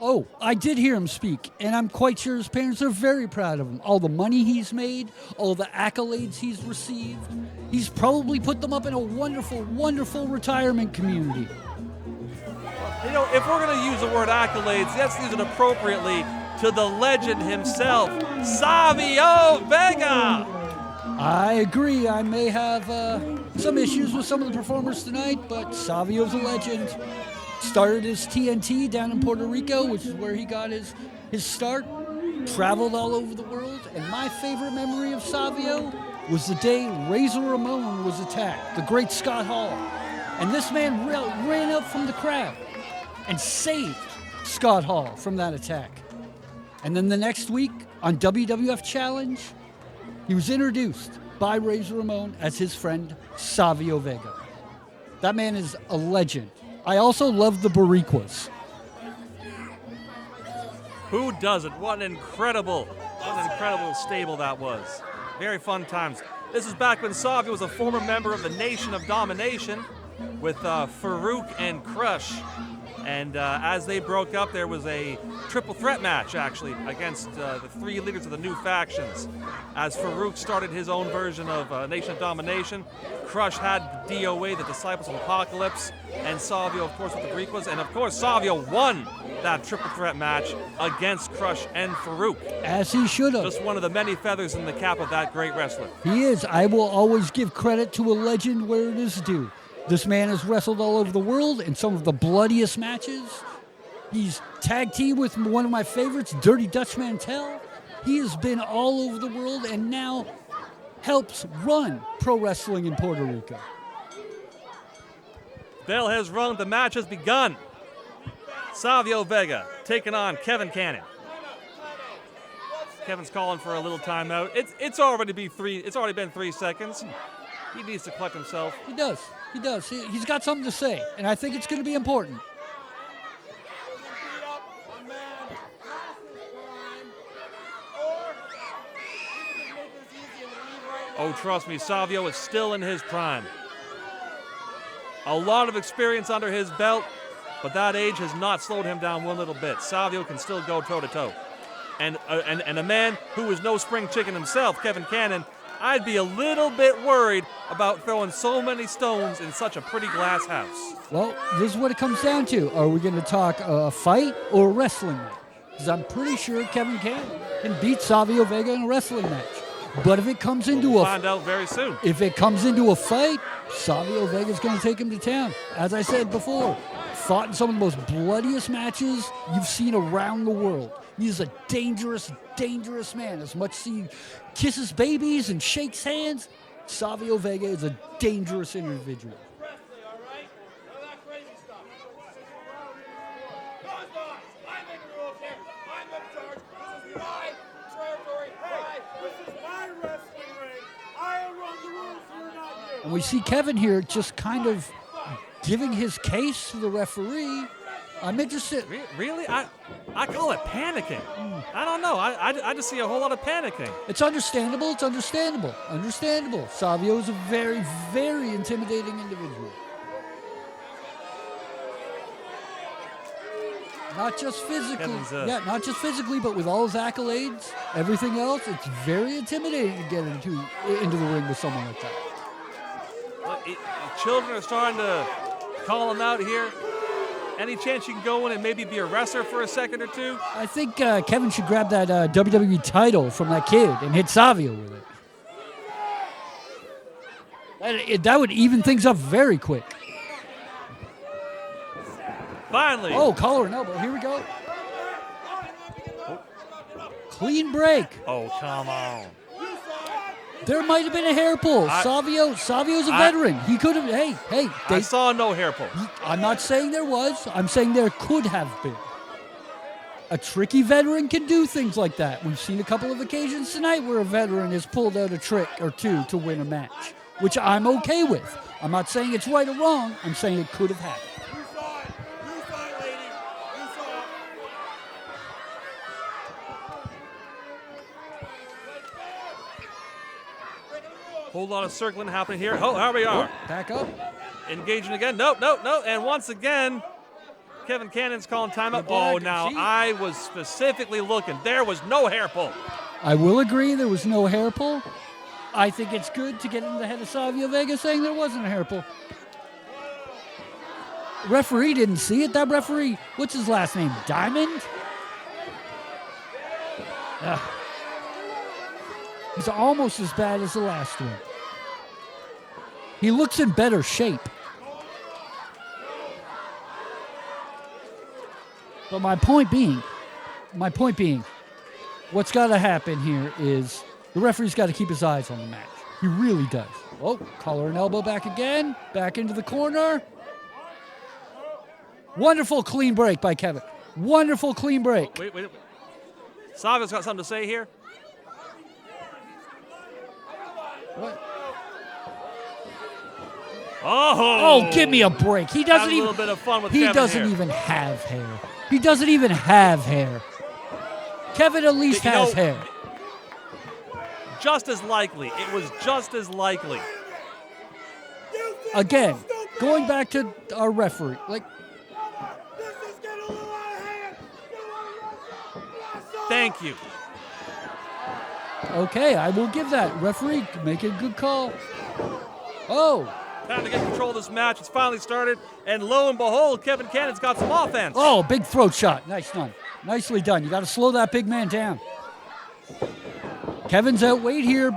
Oh, I did hear him speak, and I'm quite sure his parents are very proud of him. All the money he's made, all the accolades he's received. He's probably put them up in a wonderful, wonderful retirement community. You know, if we're going to use the word accolades, let's use it appropriately to the legend himself, Savio Vega. I agree. I may have some issues with some of the performers tonight, but Savio's a legend. Started his TNT down in Puerto Rico, which is where he got his start. Traveled all over the world, and my favorite memory of Savio was the day Razor Ramon was attacked, the great Scott Hall. And this man ran up from the crowd and saved Scott Hall from that attack. And then the next week on WWF Challenge, he was introduced by Razor Ramon as his friend Savio Vega. That man is a legend. I also love the Boricuas. Who doesn't? What an incredible stable that was. Very fun times. This is back when Savio was a former member of the Nation of Domination with Farouk and Crush. And as they broke up, there was a triple threat match, actually, against the 3 leaders of the new factions. As Farouk started his own version of Nation of Domination, Crush had DOA, the Disciples of Apocalypse, and Savio, of course, with the Boricuas. And, of course, Savio won that triple threat match against Crush and Farouk. As he should have. Just one of the many feathers in the cap of that great wrestler. He is. I will always give credit to a legend where it is due. This man has wrestled all over the world in some of the bloodiest matches. He's tag team with one of my favorites, Dirty Dutch Mantel. He has been all over the world and now helps run pro wrestling in Puerto Rico. Bell has rung. The match has begun. Savio Vega taking on Kevin Cannon. Kevin's calling for a little timeout. It's already been 3 seconds. He needs to collect himself. He does. He's got something to say, and I think it's going to be important. Oh, trust me, Savio is still in his prime. A lot of experience under his belt, but that age has not slowed him down one little bit. Savio can still go toe-to-toe. And a man who is no spring chicken himself, Kevin Cannon, I'd be a little bit worried about throwing so many stones in such a pretty glass house. Well, this is what it comes down to. Are we going to talk a fight or a wrestling match? Because I'm pretty sure Kevin Cannon can beat Savio Vega in a wrestling match. But if it comes into we'll find out very soon. If it comes into a fight, Savio Vega's going to take him to town. As I said before, fought in some of the most bloodiest matches you've seen around the world. He's a dangerous, dangerous man. As much as he kisses babies and shakes hands, Savio Vega is a dangerous individual. And we see Kevin here just kind of giving his case to the referee. I'm interested. Really? I call it panicking. I don't know. I just see a whole lot of panicking. It's understandable. It's understandable. Understandable. Savio is a very, very intimidating individual. Not just physically. Not just physically, but with all his accolades, everything else, it's very intimidating to get into the ring with someone like that. Well, children are starting to call him out here. Any chance you can go in and maybe be a wrestler for a second or two? I think Kevin should grab that WWE title from that kid and hit Savio with it. That would even things up very quick. Finally. Oh, collar and elbow. Here we go. Clean break. Oh, come on. There might have been a hair pull. Savio's a veteran. He could have. Hey. I saw no hair pull. I'm not saying there was. I'm saying there could have been. A tricky veteran can do things like that. We've seen a couple of occasions tonight where a veteran has pulled out a trick or two to win a match, which I'm okay with. I'm not saying it's right or wrong. I'm saying it could have happened. Whole lot of circling happening here. Oh, here we are. Back up. Engaging again. Nope. And once again, Kevin Cannon's calling timeout. Oh, now I was specifically looking. There was no hair pull. I will agree there was no hair pull. I think it's good to get in the head of Savio Vega saying there wasn't a hair pull. Referee didn't see it. That referee, what's his last name? Diamond? He's almost as bad as the last one. He looks in better shape. But my point being, what's got to happen here is the referee's got to keep his eyes on the match. He really does. Oh, collar and elbow back again. Back into the corner. Wonderful clean break by Kevin. Wonderful clean break. Wait. Savio's got something to say here. What? Oh, give me a break. He doesn't even. A little bit of fun with he Kevin doesn't here. even have hair. He doesn't even have hair. Kevin at least has hair. Just as likely. It was just as likely. Again, going back to our referee, Thank you. Okay, I will give that. Referee, make a good call. Oh. Time to get control of this match. It's finally started, and lo and behold, Kevin Cannon's got some offense. Oh, big throat shot. Nice done. Nicely done. You got to slow that big man down. Kevin's outweighed here.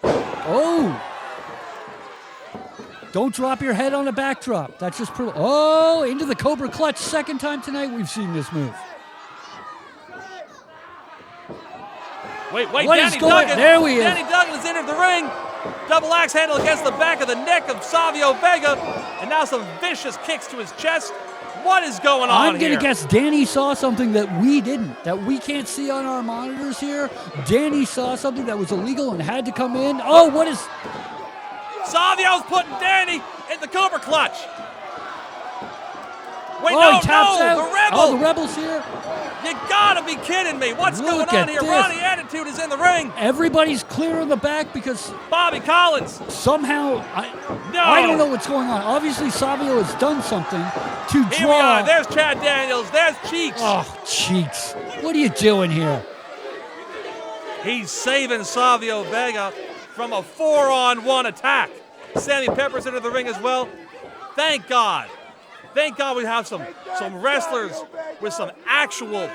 Oh. Don't drop your head on a backdrop. That's just pretty. Oh, into the Cobra Clutch. Second time tonight we've seen this move. Wait, what Danny is going? Duggan. There he is. Danny Duggan has entered the ring. Double axe handle against the back of the neck of Savio Vega. And now some vicious kicks to his chest. What is going on I'm going here? to guess Danny saw something that we didn't, that we can't see on our monitors here. Danny saw something that was illegal and had to come in. Oh, what is... Savio's putting Danny in the Cobra Clutch. Wait, he taps out. the Rebel. Oh, the Rebel's here. You gotta be kidding me. What's going on here? This. Ronnie Attitude is in the ring. Everybody's clear in the back because Bobby Collins. somehow, I don't know what's going on. Obviously, Savio has done something to draw. Here we are. There's Chad Daniels. There's Cheeks. Oh, Cheeks. What are you doing here? He's saving Savio Vega from a 4-on-1 attack. Sammy Pepper's into the ring as well. Thank God. Thank God we have some wrestlers with some actual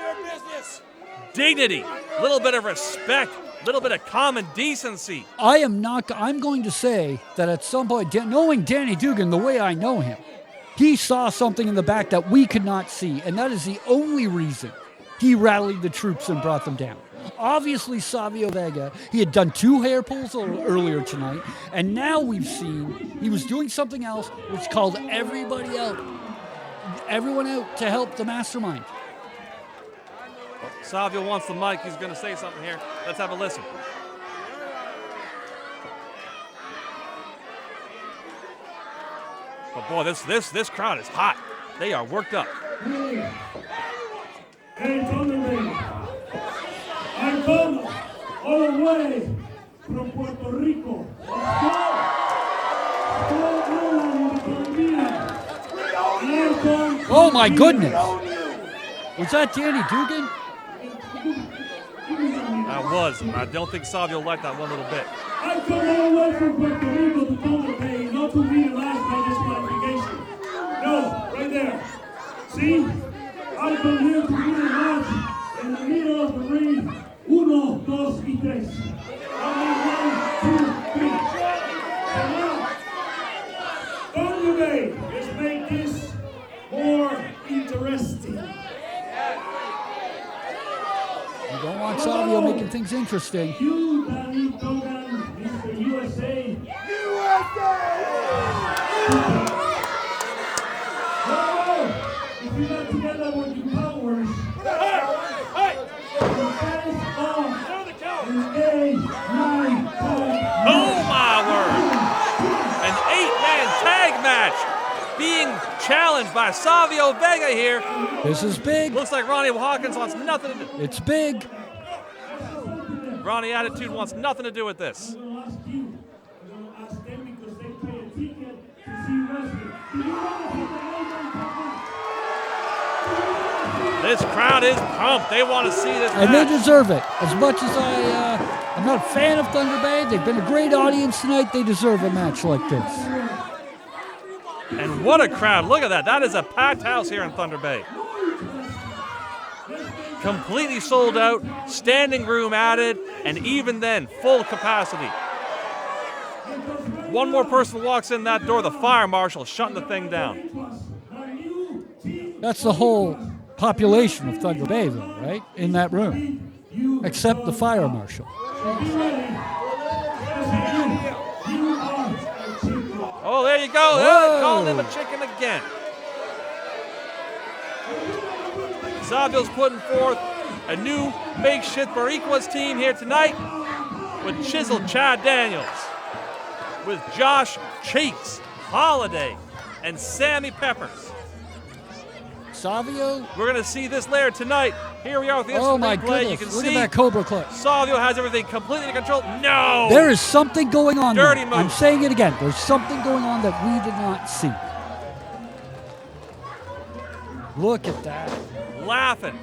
dignity, a little bit of respect, a little bit of common decency. I'm going to say that at some point, knowing Danny Duggan the way I know him, he saw something in the back that we could not see, and that is the only reason he rallied the troops and brought them down. Obviously, Savio Vega, he had done 2 hair pulls earlier tonight, and now we've seen he was doing something else which called everyone out to help the Mastermind. Savio wants the mic. He's going to say something here. Let's have a listen. But boy, this crowd is hot. They are worked up. Hey, Thunderbird. I come all the way from Puerto Rico. Let's go. Oh my goodness! Was that Danny Duggan? That was. I don't think Savio liked that one little bit. I come all the way from Puerto Rico to Thunder Bay, not to be the last by disqualification. No, right there. See? I come here to win a match in the middle of the ring. Uno, dos, y tres. Only 1, 2, 3. So now, Thunder Bay, let's make this more interesting. You don't want Savio making things interesting. You, Danny, Duggan, Mr. USA. Oh, if you got together with your powers, that is all. Oh my word! An 8-man tag match being challenged by Savio Vega here. This is big. Looks like Ronnie Hawkins wants nothing to do. It's big. Ronnie Attitude wants nothing to do with this. I'm going to ask you. I'm going to ask them because they pay a ticket to see wrestling. Do you want to see the This crowd is pumped. They want to see this And match. they deserve it. As much as I'm not a fan of Thunder Bay, they've been a great audience tonight. They deserve a match like this. And what a crowd. Look at that. That is a packed house here in Thunder Bay. Completely sold out, standing room added, and even then, full capacity. One more person walks in that door, the fire marshal shutting the thing down. That's the whole population of Thunder Bay, though, right? In that room. Except the fire marshal. Oh, there you go. Whoa. Calling him a chicken again. Savio's putting forth a new makeshift Boricuas team here tonight with Chiseled Chad Daniels, with Josh Cheeks, Holliday, and Sammy Peppers. Savio? We're going to see this later tonight. Here we are with the Oh instant my replay. goodness. You can Look see at that Cobra Clutch. Savio has everything completely under control. No! There is something going on Dirty there. move. I'm saying it again. There's something going on that we did not see. Look at that. Laughing.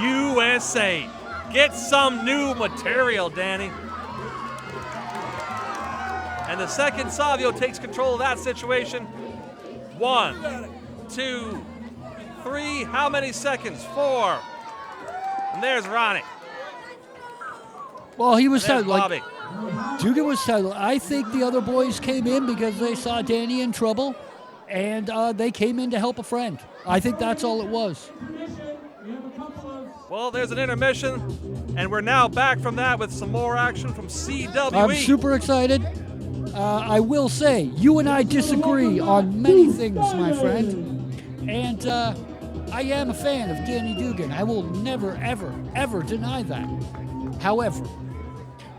USA. Get some new material, Danny. And the second Savio takes control of that situation. 1, 2, 3. How many seconds? 4. And there's Ronnie. Well, he was There's like Bobby. Duggan was titled. I think the other boys came in because they saw Danny in trouble, and they came in to help a friend. I think that's all it was. Well, there's an intermission, and we're now back from that with some more action from CWE. I'm super excited. I will say, you and I disagree on many things, my friend. And I am a fan of Danny Duggan. I will never, ever, ever deny that. However,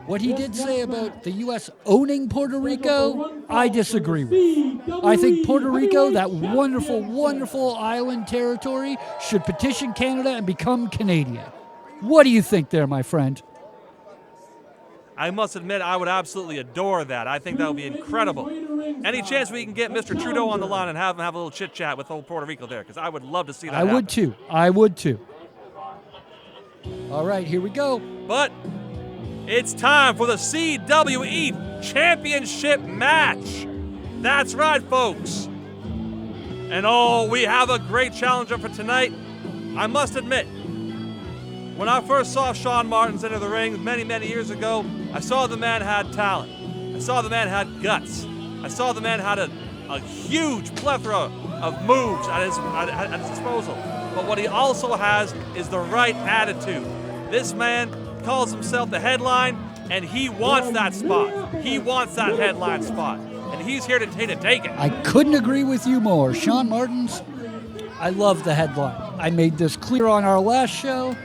what he did say about the U.S. owning Puerto Rico, I disagree with. I think Puerto Rico, that wonderful, wonderful island territory, should petition Canada and become Canadian. What do you think there, my friend? I must admit, I would absolutely adore that. I think that would be incredible. Any chance we can get Mr. Trudeau on the line and have him have a little chit-chat with old Puerto Rico there, because I would love to see that I happen. would too. I would too. All right, here we go. But it's time for the CWE Championship match. That's right, folks. And oh, we have a great challenger for tonight. I must admit, when I first saw Shaun Martens enter the ring many, many years ago, I saw the man had talent. I saw the man had guts. I saw the man had a huge plethora of moves at his disposal. But what he also has is the right attitude. This man calls himself the headline, and he wants that spot. He wants that headline spot, and he's here to take it. I couldn't agree with you more. Shaun Martens, I love the headline. I made this clear on our last show.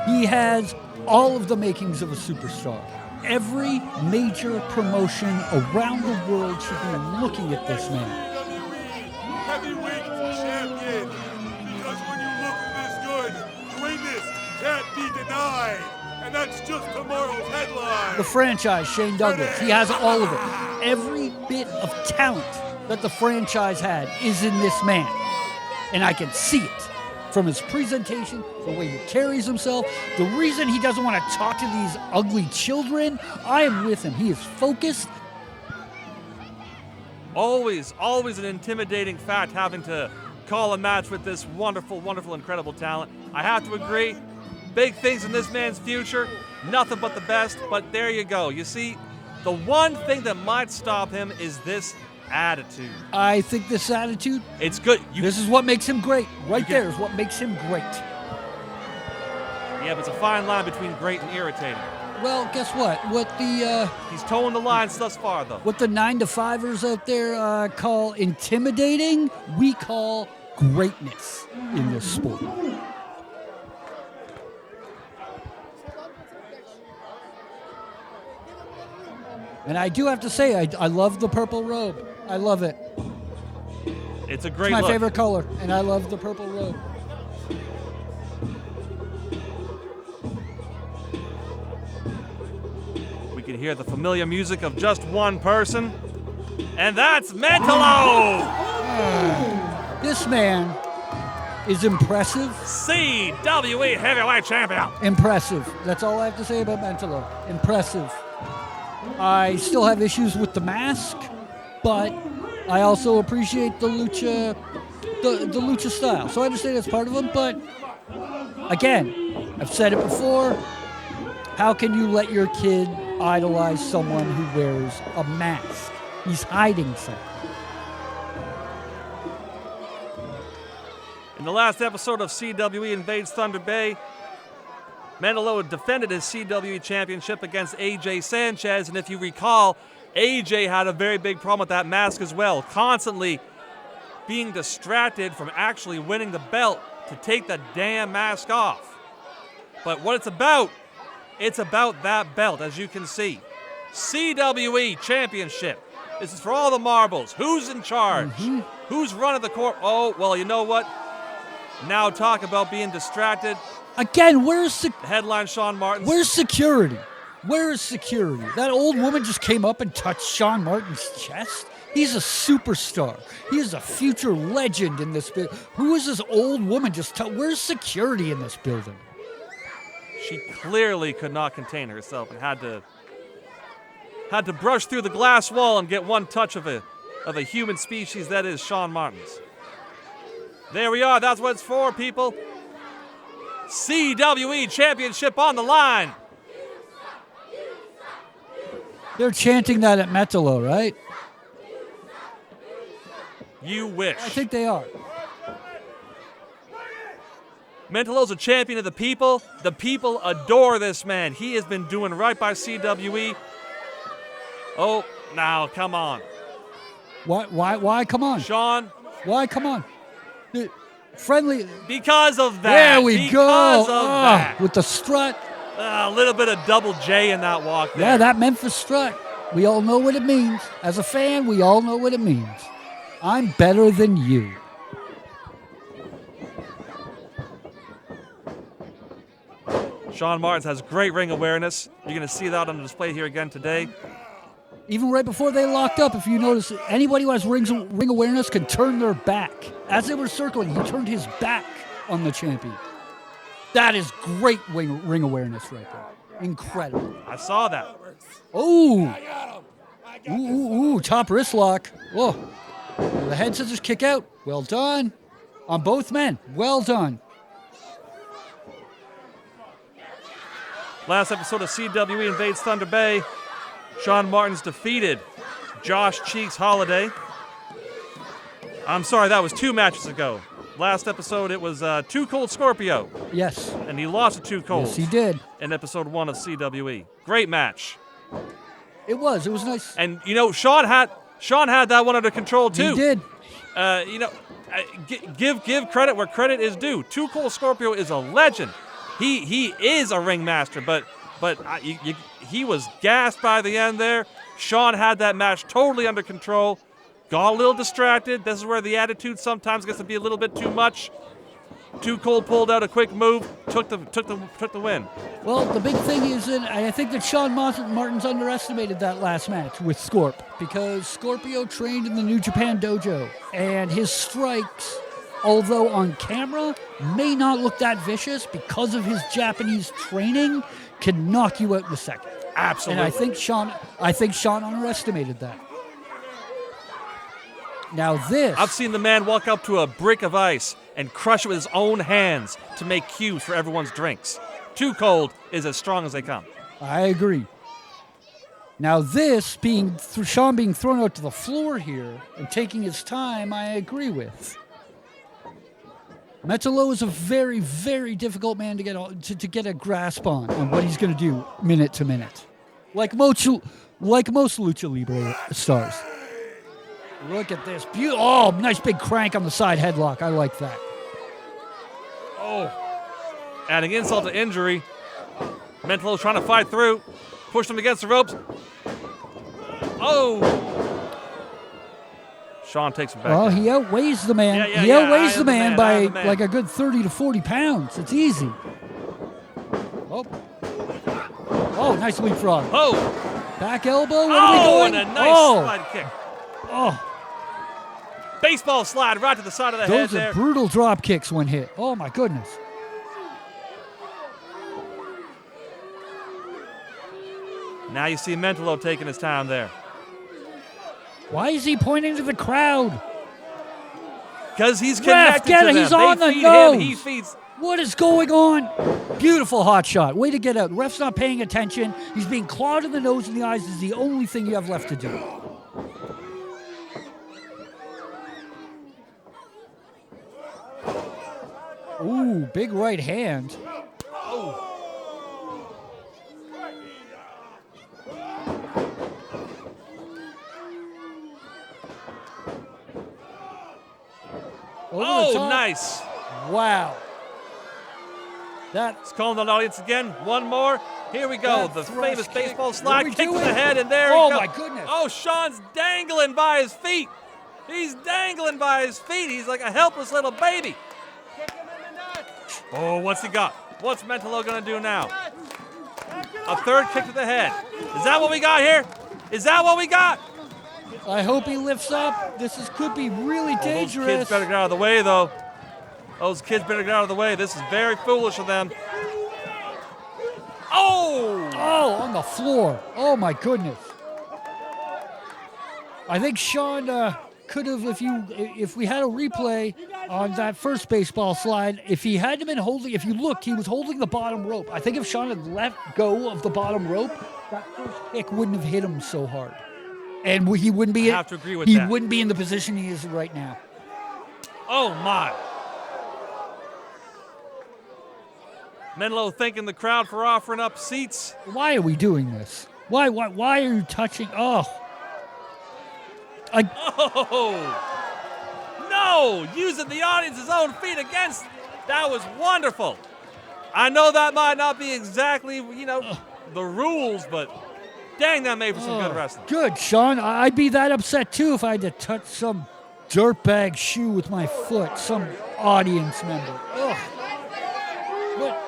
He has all of the makings of a superstar. Every major promotion around the world should be looking at this man. the franchise, Shane Douglas. He has all of it. Every bit of talent that the franchise had is in this man. And I can see it from his presentation, the way he carries himself, the reason he doesn't want to talk to these ugly children. I am with him. He is focused. Always an intimidating fact having to call a match with this wonderful, incredible talent. I have to agree, big things in this man's future, nothing but the best, but there you go. You see, the one thing that might stop him is this attitude. I think this attitude, it's good. This is what makes him great. Right there is what makes him great. Yeah, but it's a fine line between great and irritating. Well, guess what? He's towing the lines thus far, though. What the 9-to-5ers out there call intimidating, we call greatness in this sport. And I do have to say, I love the purple robe. I love it. It's a great It's my look. favorite color, and I love the purple robe. We can hear the familiar music of just one person, and that's MENTALLO! This man is impressive. CWE Heavyweight Champion. Impressive. That's all I have to say about MENTALLO. Impressive. I still have issues with the mask, but I also appreciate the lucha, the lucha style. So I understand that's part of him, but again, I've said it before. How can you let your kid idolize someone who wears a mask? He's hiding something. In the last episode of CWE Invades Thunder Bay, MENTALLO defended his CWE championship against AJ Sanchez, and if you recall, AJ had a very big problem with that mask as well, constantly being distracted from actually winning the belt to take the damn mask off. But what it's about that belt, as you can see. CWE Championship. This is for all the marbles. Who's in charge? Mm-hmm. Who's running the court? Oh, well, you know what? Now talk about being distracted. Again, where's the Headline Shaun Martens. Where's security? Where is security? That old woman just came up and touched Shaun Martin's chest. He's a superstar. He is a future legend in this building. Who is this old woman just where's security in this building? She clearly could not contain herself and had to brush through the glass wall and get one touch of a human species that is Shaun Martens. There we are. That's what it's for, people. CWE Championship on the line. They're chanting that at MENTALLO, right? You wish. I think they are. MENTALLO's a champion of the people. The people adore this man. He has been doing right by CWE. Oh, now, come on. Why come on? Shaun. Why come on? Friendly. Because of that. There we go. Because of that. With the strut. A little bit of double J in that walk there. Yeah, that Memphis strut. We all know what it means. As a fan, we all know what it means. I'm better than you. Shaun Martens has great ring awareness. You're going to see that on display here again today. Even right before they locked up, if you notice, anybody who has ring awareness can turn their back. As they were circling, he turned his back on the champion. That is great ring awareness right there. Incredible. I saw that. Oh. Ooh, top wrist lock. Whoa. The head scissors kick out. Well done. On both men. Well done. Last episode of CWE Invades Thunder Bay, Shaun Martens defeated Josh Cheeks Holliday. I'm sorry, that was 2 matches ago. Last episode, it was Too Cold Scorpio. Yes. And he lost to Too Cold. Yes, he did. In episode 1 of CWE. Great match. It was nice. And, you know, Shaun had that one under control, too. He did. Give credit where credit is due. Too Cold Scorpio is a legend. He is a ringmaster, but he was gassed by the end there. Shaun had that match totally under control. Got a little distracted. This is where the attitude sometimes gets to be a little bit too much. Too Cold pulled out a quick move, took the win. Well, the big thing is that I think that Shaun Martens underestimated that last match with Scorp because Scorpio trained in the New Japan dojo, and his strikes, although on camera may not look that vicious because of his Japanese training, can knock you out in a second. Absolutely. And I think Shaun underestimated that. Now this, I've seen the man walk up to a brick of ice and crush it with his own hands to make cues for everyone's drinks. Too Cold is as strong as they come. I agree. Now this Shaun being thrown out to the floor here and taking his time, I agree with. MENTALLO is a very, very difficult man to get a grasp on what he's going to do minute to minute, like most Lucha Libre stars. Look at this. Oh, nice big crank on the side headlock. I like that. Oh. Adding insult to injury. MENTALLO's trying to fight through. Pushed him against the ropes. Oh. Shaun takes him back. Well, down. he outweighs the man. Yeah, he outweighs the man man by like a good 30 to 40 pounds. It's easy. Oh, nice leapfrog. Oh. Back elbow. What are we doing? And a nice slide kick. Oh. Baseball slide right to the side of the head Those are there. brutal drop kicks when hit. Oh, my goodness. Now you see MENTALLO taking his time there. Why is he pointing to the crowd? Because he's Ref, connected get to it. them. He's on They the feed nose. him. He feeds. What is going on? Beautiful hot shot. Way to get out. Ref's not paying attention. He's being clawed in the nose and the eyes. Is the only thing you have left to do. Ooh, big right hand. Over the top. Nice. Wow. That He's calling the audience again. One more. Here we go. That The thrust famous kick. baseball What are slide we kick to doing? the head, and there Oh, he goes. my goodness. Oh, Shaun's dangling by his feet. He's dangling by his feet. He's like a helpless little baby. Oh, what's he got? What's MENTALLO going to do now? A third kick to the head. Is that what we got here? Is that what we got? I hope he lifts up. Could be really Those dangerous. kids better get out of the way, though. Those kids better get out of the way. This is very foolish of them. Oh! Oh, on the floor. Oh, my goodness. I think Shaun could have, if we had a replay on that first baseball slide, if he hadn't been holding, if you looked, he was holding the bottom rope. I think if Shaun had let go of the bottom rope, that first kick wouldn't have hit him so hard. And he wouldn't be. I have to agree with he that. wouldn't be in the position he is right now. Oh, my. MENTALLO thanking the crowd for offering up seats. Why are we doing this? Why are you touching? Oh. Oh! No! Using the audience's own feet against. That was wonderful. I know that might not be exactly, the rules, but dang, that made for some good wrestling. Good, Shaun. I'd be that upset too if I had to touch some dirtbag shoe with my foot, some audience member. Ugh. But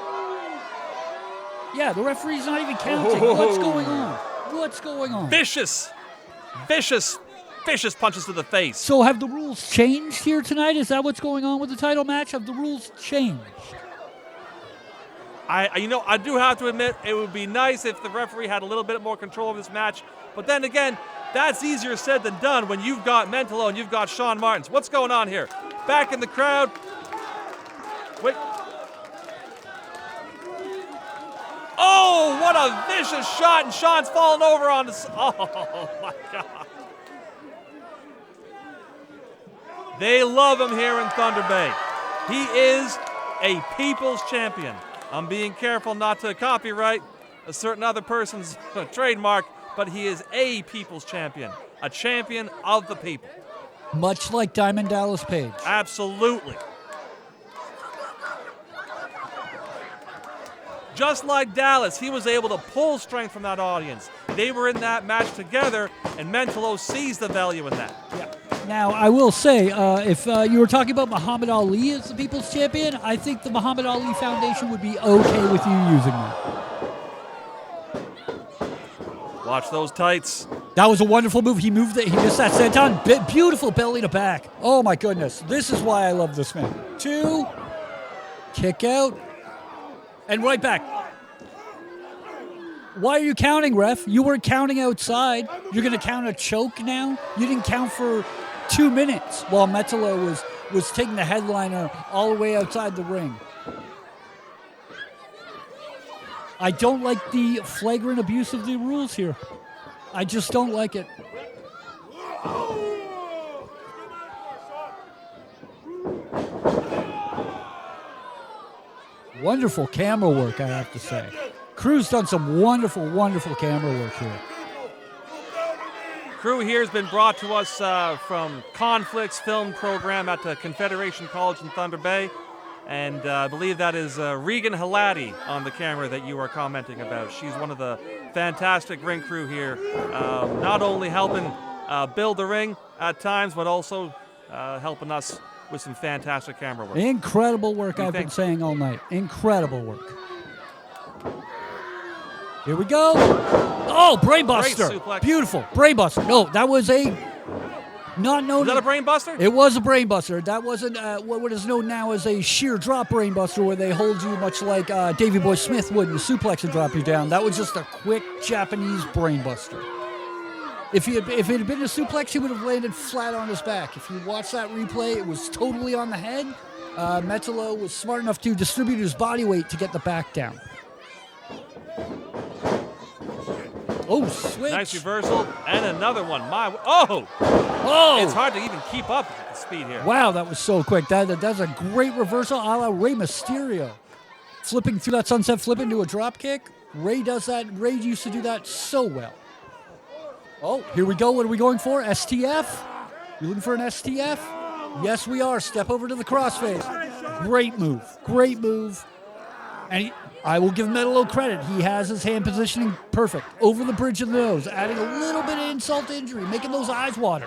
yeah, the referee's not even counting. What's going on? What's going on? Vicious punches to the face. So have the rules changed here tonight? Is that what's going on with the title match? Have the rules changed? I do have to admit, it would be nice if the referee had a little bit more control of this match. But then again, that's easier said than done when you've got MENTALLO and you've got Shaun Martens. What's going on here? Back in the crowd. Wait. Oh, what a vicious shot, and Shaun's falling over on the... Oh, my God. They love him here in Thunder Bay. He is a people's champion. I'm being careful not to copyright a certain other person's trademark, but he is a people's champion, a champion of the people. Much like Diamond Dallas Page. Absolutely. Just like Dallas, he was able to pull strength from that audience. They were in that match together, and MENTALLO sees the value in that. Yeah. Now, I will say, if you were talking about Muhammad Ali as the people's champion, I think the Muhammad Ali Foundation would be okay with you using that. Watch those tights. That was a wonderful move. He moved it. He missed that senton. Beautiful belly to back. Oh, my goodness. This is why I love this man. 2. Kick out. And right back. Why are you counting, ref? You weren't counting outside. You're going to count a choke now? You didn't count for 2 minutes while MENTALLO was taking the headliner all the way outside the ring. I don't like the flagrant abuse of the rules here. I just don't like it. Wonderful camera work, I have to say. Crew's done some wonderful, wonderful camera work here. Crew here has been brought to us from Conflicts Film Program at the Confederation College in Thunder Bay. And I believe that is Regan Halati on the camera that you are commenting about. She's one of the fantastic ring crew here, not only helping build the ring at times, but also helping us with some fantastic camera work. Incredible work, I've been saying all night. Incredible work. Here we go. Oh, brainbuster. Great suplex. Beautiful. Brainbuster. No, that was a not known. Was that a brainbuster? It was a brainbuster. That wasn't what is known now as a sheer drop brainbuster, where they hold you much like Davey Boy Smith would and suplex and drop you down. That was just a quick Japanese brainbuster. If it had been a suplex, he would have landed flat on his back. If you watch that replay, it was totally on the head. MENTALLO was smart enough to distribute his body weight to get the back down. Oh, switch. Nice reversal, and another one. Oh! It's hard to even keep up with the speed here. Wow, that was so quick. That's a great reversal a la Rey Mysterio. Flipping through that sunset flip into a drop kick. Rey does that. Rey used to do that so well. Oh, here we go. What are we going for? STF? You looking for an STF? Yes, we are. Step over to the crossface. Great move. Great move. And I will give MENTALLO credit. He has his hand positioning perfect. Over the bridge of the nose, adding a little bit of insult to injury, making those eyes water.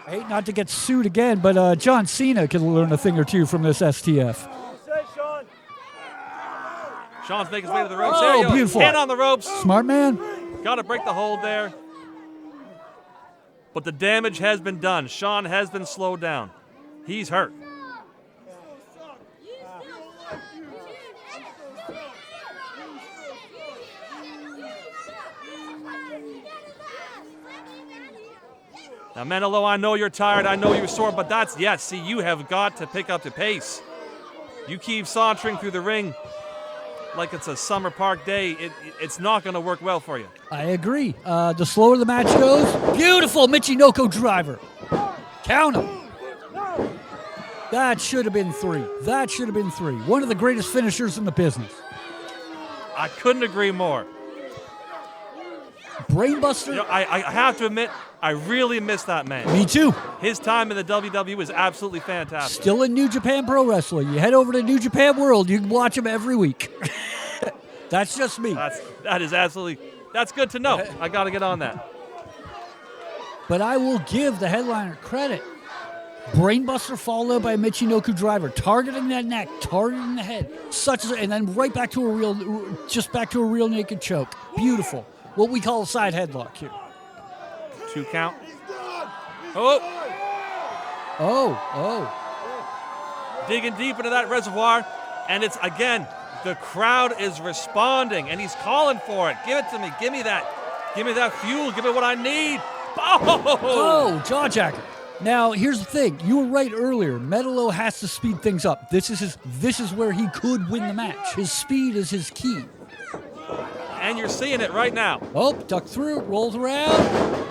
I hate not to get sued again, but John Cena can learn a thing or two from this STF. Shaun's making his way to the ropes. Oh, there you go. beautiful. Hand on the ropes. Smart man. Got to break the hold there. But the damage has been done. Shaun has been slowed down. He's hurt. Now, MENTALLO, I know you're tired. I know you're sore, but see, you have got to pick up the pace. You keep sauntering through the ring like it's a summer park day, it's not going to work well for you. I agree. The slower the match goes, beautiful Michinoku driver. Count him. That should have been 3. That should have been 3. One of the greatest finishers in the business. I couldn't agree more. Brainbuster. You know, I have to admit, I really miss that man. Me too. His time in the WWE was absolutely fantastic. Still in New Japan Pro Wrestling. You head over to New Japan World, you can watch him every week. That's just me. That's good to know. I got to get on that. But I will give the headliner credit. Brainbuster followed by a Michinoku driver, targeting that neck, targeting the head, and then right back to a real naked choke. Beautiful. What we call a side headlock here. 2 count. Oh. Digging deep into that reservoir, and it's again, the crowd is responding, and he's calling for it. Give it to me. Give me that. Give me that fuel. Give me what I need. Oh, jawjacker. Now, here's the thing. You were right earlier. MENTALLO has to speed things up. This is where he could win the match. His speed is his key. And you're seeing it right now. Oh, duck through, rolls around.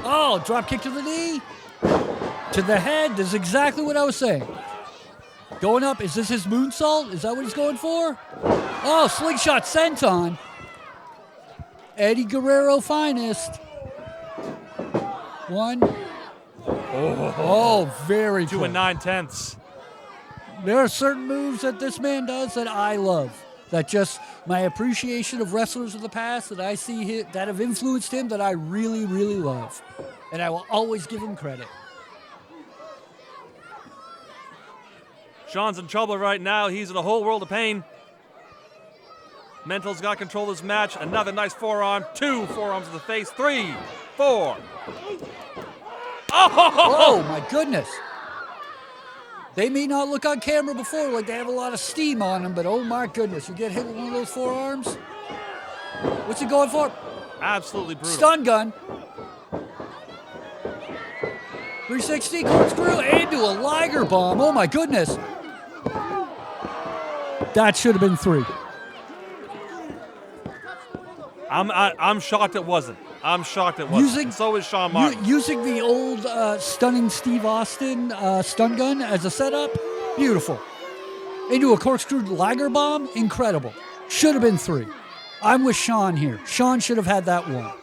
Oh, drop kick to the knee. To the head. This is exactly what I was saying. Going up. Is this his moonsault? Is that what he's going for? Oh, slingshot senton. Eddie Guerrero finest. 1. Oh, very 2 close. 9/10. There are certain moves that this man does that I love. That just my appreciation of wrestlers of the past that I see that have influenced him that I really, really love. And I will always give him credit. Shaun's in trouble right now. He's in a whole world of pain. Mental's got control of this match. Another nice forearm. 2 forearms to the face. 3, 4. Oh, my goodness. They may not look on camera before like they have a lot of steam on them, but oh my goodness, you get hit with one of those forearms. What's he going for? Absolutely brutal. Stun gun. 360 corkscrew into a Liger bomb. Oh my goodness. That should have been 3. I'm shocked it wasn't. I'm shocked it wasn't. And so is Shaun Martens. Using the old stunning Steve Austin stun gun as a setup, beautiful. Into a corkscrewed Liger bomb, incredible. Should have been 3. I'm with Shaun here. Shaun should have had that 1. What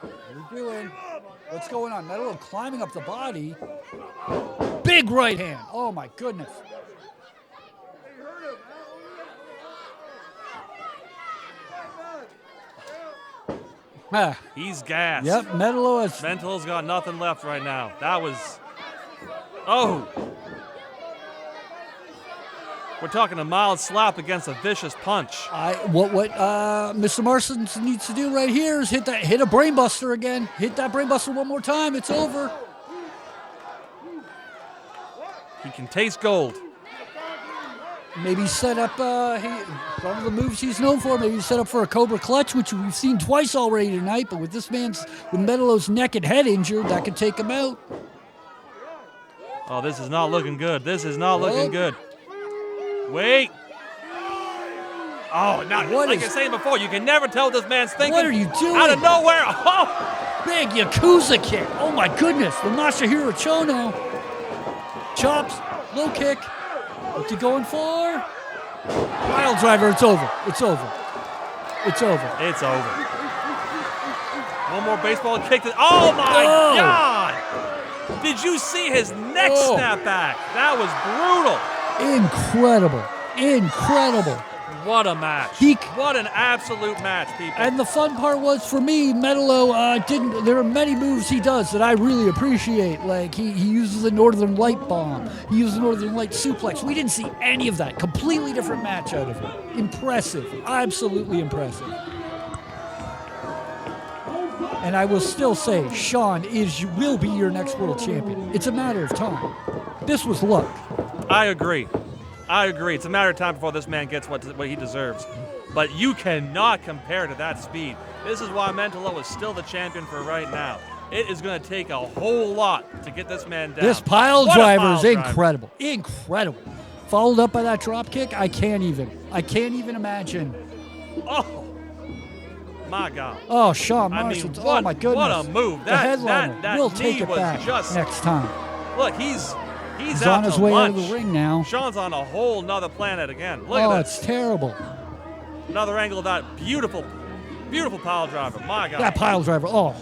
are you doing? What's going on? Metallo climbing up the body. Big right hand. Oh, my goodness. He's gassed. Yep, Mentallo's got nothing left right now. That was... Oh! We're talking a mild slap against a vicious punch. What Mr. Martens needs to do right here is hit a brainbuster again. Hit that brainbuster one more time. It's over. He can taste gold. Maybe set up one of the moves he's known for. Maybe set up for a Cobra Clutch, which we've seen twice already tonight. But with Metallo's neck and head injured, that could take him out. Oh, this is not looking good. This is not looking good. Wait. Oh, now, like I was saying before, you can never tell what this man's thinking. What are you doing? Out of nowhere. Oh. Big Yakuza kick. Oh, my goodness. The Masahiro Chono. Chops. Low kick. What's he going for? Pile driver. It's over. It's over. It's over. It's over. One more baseball kick. Oh, my God. Did you see his neck snap back? That was brutal. Incredible. Incredible. What a match. What an absolute match, people. And the fun part was, for me, Metallo there are many moves he does that I really appreciate. Like, he uses the Northern Light bomb. He uses the Northern Light suplex. We didn't see any of that. Completely different match out of it. Impressive. Absolutely impressive. And I will still say, Shaun will be your next world champion. It's a matter of time. This was luck. I agree. It's a matter of time before this man gets what he deserves. But you cannot compare to that speed. This is why Mentallo is still the champion for right now. It is going to take a whole lot to get this man down. This pile driver is incredible. Incredible. Followed up by that drop kick, I can't even imagine. Oh, my God. Oh, Shaun Martens. Oh, my goodness. What a move. The headliner will take it back next time. Look, he's out on his way out of the ring now. Shaun's on a whole nother planet again. Look at this. It's terrible. Another angle of that beautiful, beautiful pile driver. My God. That pile driver. Oh.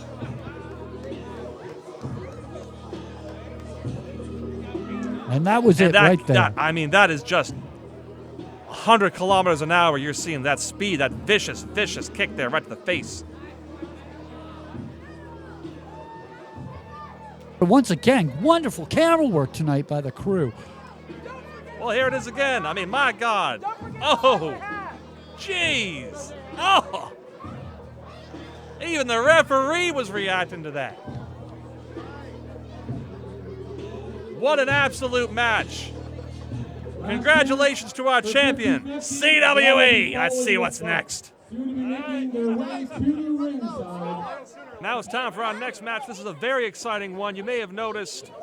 And that was right there. That is just 100 kilometers an hour. You're seeing that speed, that vicious, vicious kick there right to the face. But once again, wonderful camera work tonight by the crew. Well, here it is again. My God. Oh, jeez. Oh. Even the referee was reacting to that. What an absolute match. Congratulations to our champion, CWE. Let's see what's next. Now it's time for our next match. This is a very exciting one. You may have noticed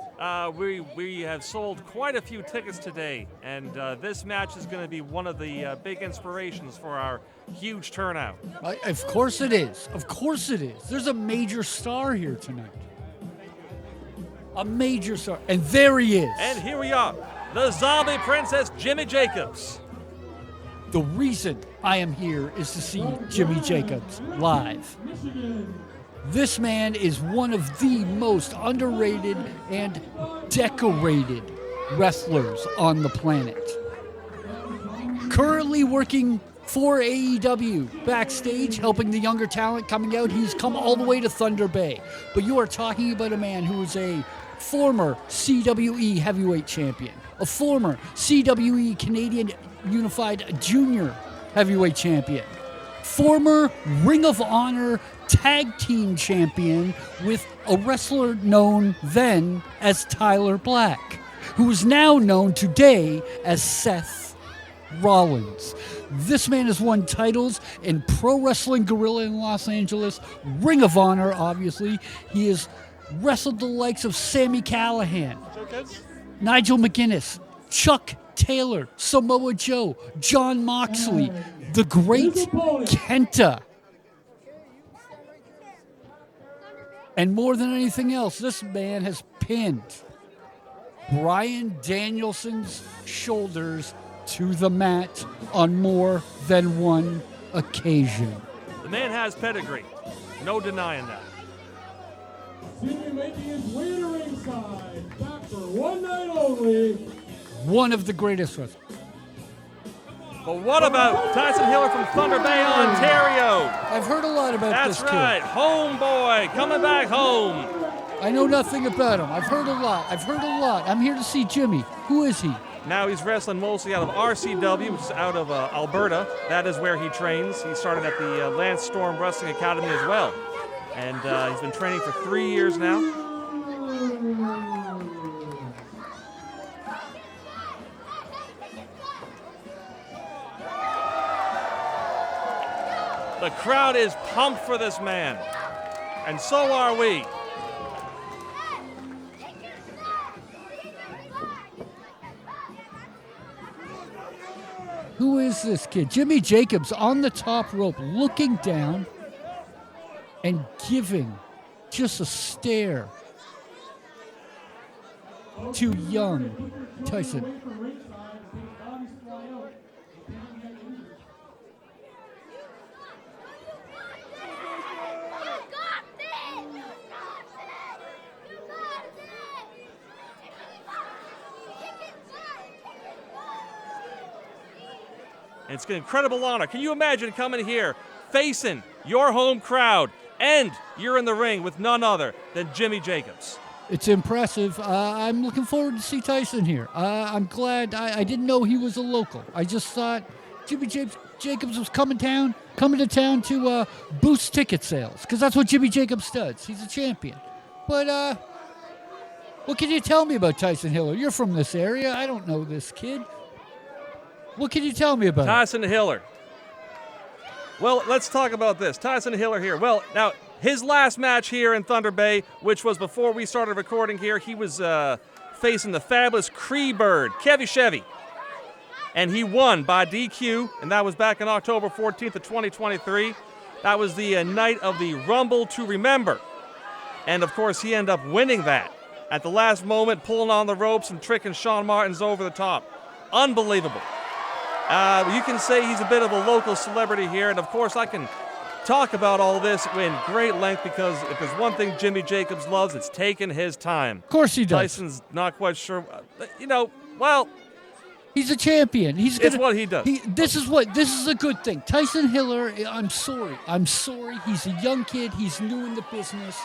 we have sold quite a few tickets today, and this match is going to be one of the big inspirations for our huge turnout. Of course it is. Of course it is. There's a major star here tonight. A major star. And there he is. And here we are, the Zombie Princess, Jimmy Jacobs. The reason I am here is to see Jimmy Jacobs live. This man is one of the most underrated and decorated wrestlers on the planet. Currently working for AEW backstage, helping the younger talent coming out. He's come all the way to Thunder Bay. But you are talking about a man who is a former CWE heavyweight champion, a former CWE Canadian Unified Junior heavyweight champion, former Ring of Honor tag team champion with a wrestler known then as Tyler Black, who is now known today as Seth Rollins. This man has won titles in Pro Wrestling Guerrilla in Los Angeles, Ring of Honor, obviously. He has wrestled the likes of Sammy Callahan, Nigel McGuinness, Chuck Taylor, Samoa Joe, John Moxley, the great Kenta. And more than anything else, this man has pinned Bryan Danielson's shoulders to the mat on more than one occasion. The man has pedigree. No denying that. Senior making his way to ringside, back for one night only. One of the greatest wrestlers. But what about Tyson Hiller from Thunder Bay, Ontario? I've heard a lot about this That's kid. right. Homeboy coming back home. I know nothing about him. I've heard a lot. I'm here to see Jimmy. Who is he? Now he's wrestling mostly out of RCW, which is out of Alberta. That is where he trains. He started at the Lance Storm Wrestling Academy as well. And he's been training for 3 years now. The crowd is pumped for this man. And so are we. Who is this kid? Jimmy Jacobs on the top rope, looking down and giving just a stare to young Tyson. It's an incredible honor. Can you imagine coming here, facing your home crowd, and you're in the ring with none other than Jimmy Jacobs? It's impressive. I'm looking forward to see Tyson here. I'm glad. I didn't know he was a local. I just thought Jimmy Jacobs was coming to town to boost ticket sales, because that's what Jimmy Jacobs does. He's a champion. But what can you tell me about Tyson Hiller? You're from this area. I don't know this kid. What can you tell me about Tyson Hiller? Well, let's talk about this. Tyson Hiller here. Well, now, his last match here in Thunder Bay, which was before we started recording here, he was facing the fabulous Cree Bird, Kevy Chevy. And he won by DQ, and that was back on October 14th of 2023. That was the night of the Rumble to Remember. And, of course, he ended up winning that at the last moment, pulling on the ropes and tricking Shaun Martens over the top. Unbelievable. You can say he's a bit of a local celebrity here, and of course I can talk about all this in great length, because if there's one thing Jimmy Jacobs loves, it's taking his time. Of course he does. Tyson's not quite sure. Well, he's a champion. It's what he does. This is a good thing. Tyson Hiller, I'm sorry. He's a young kid. He's new in the business.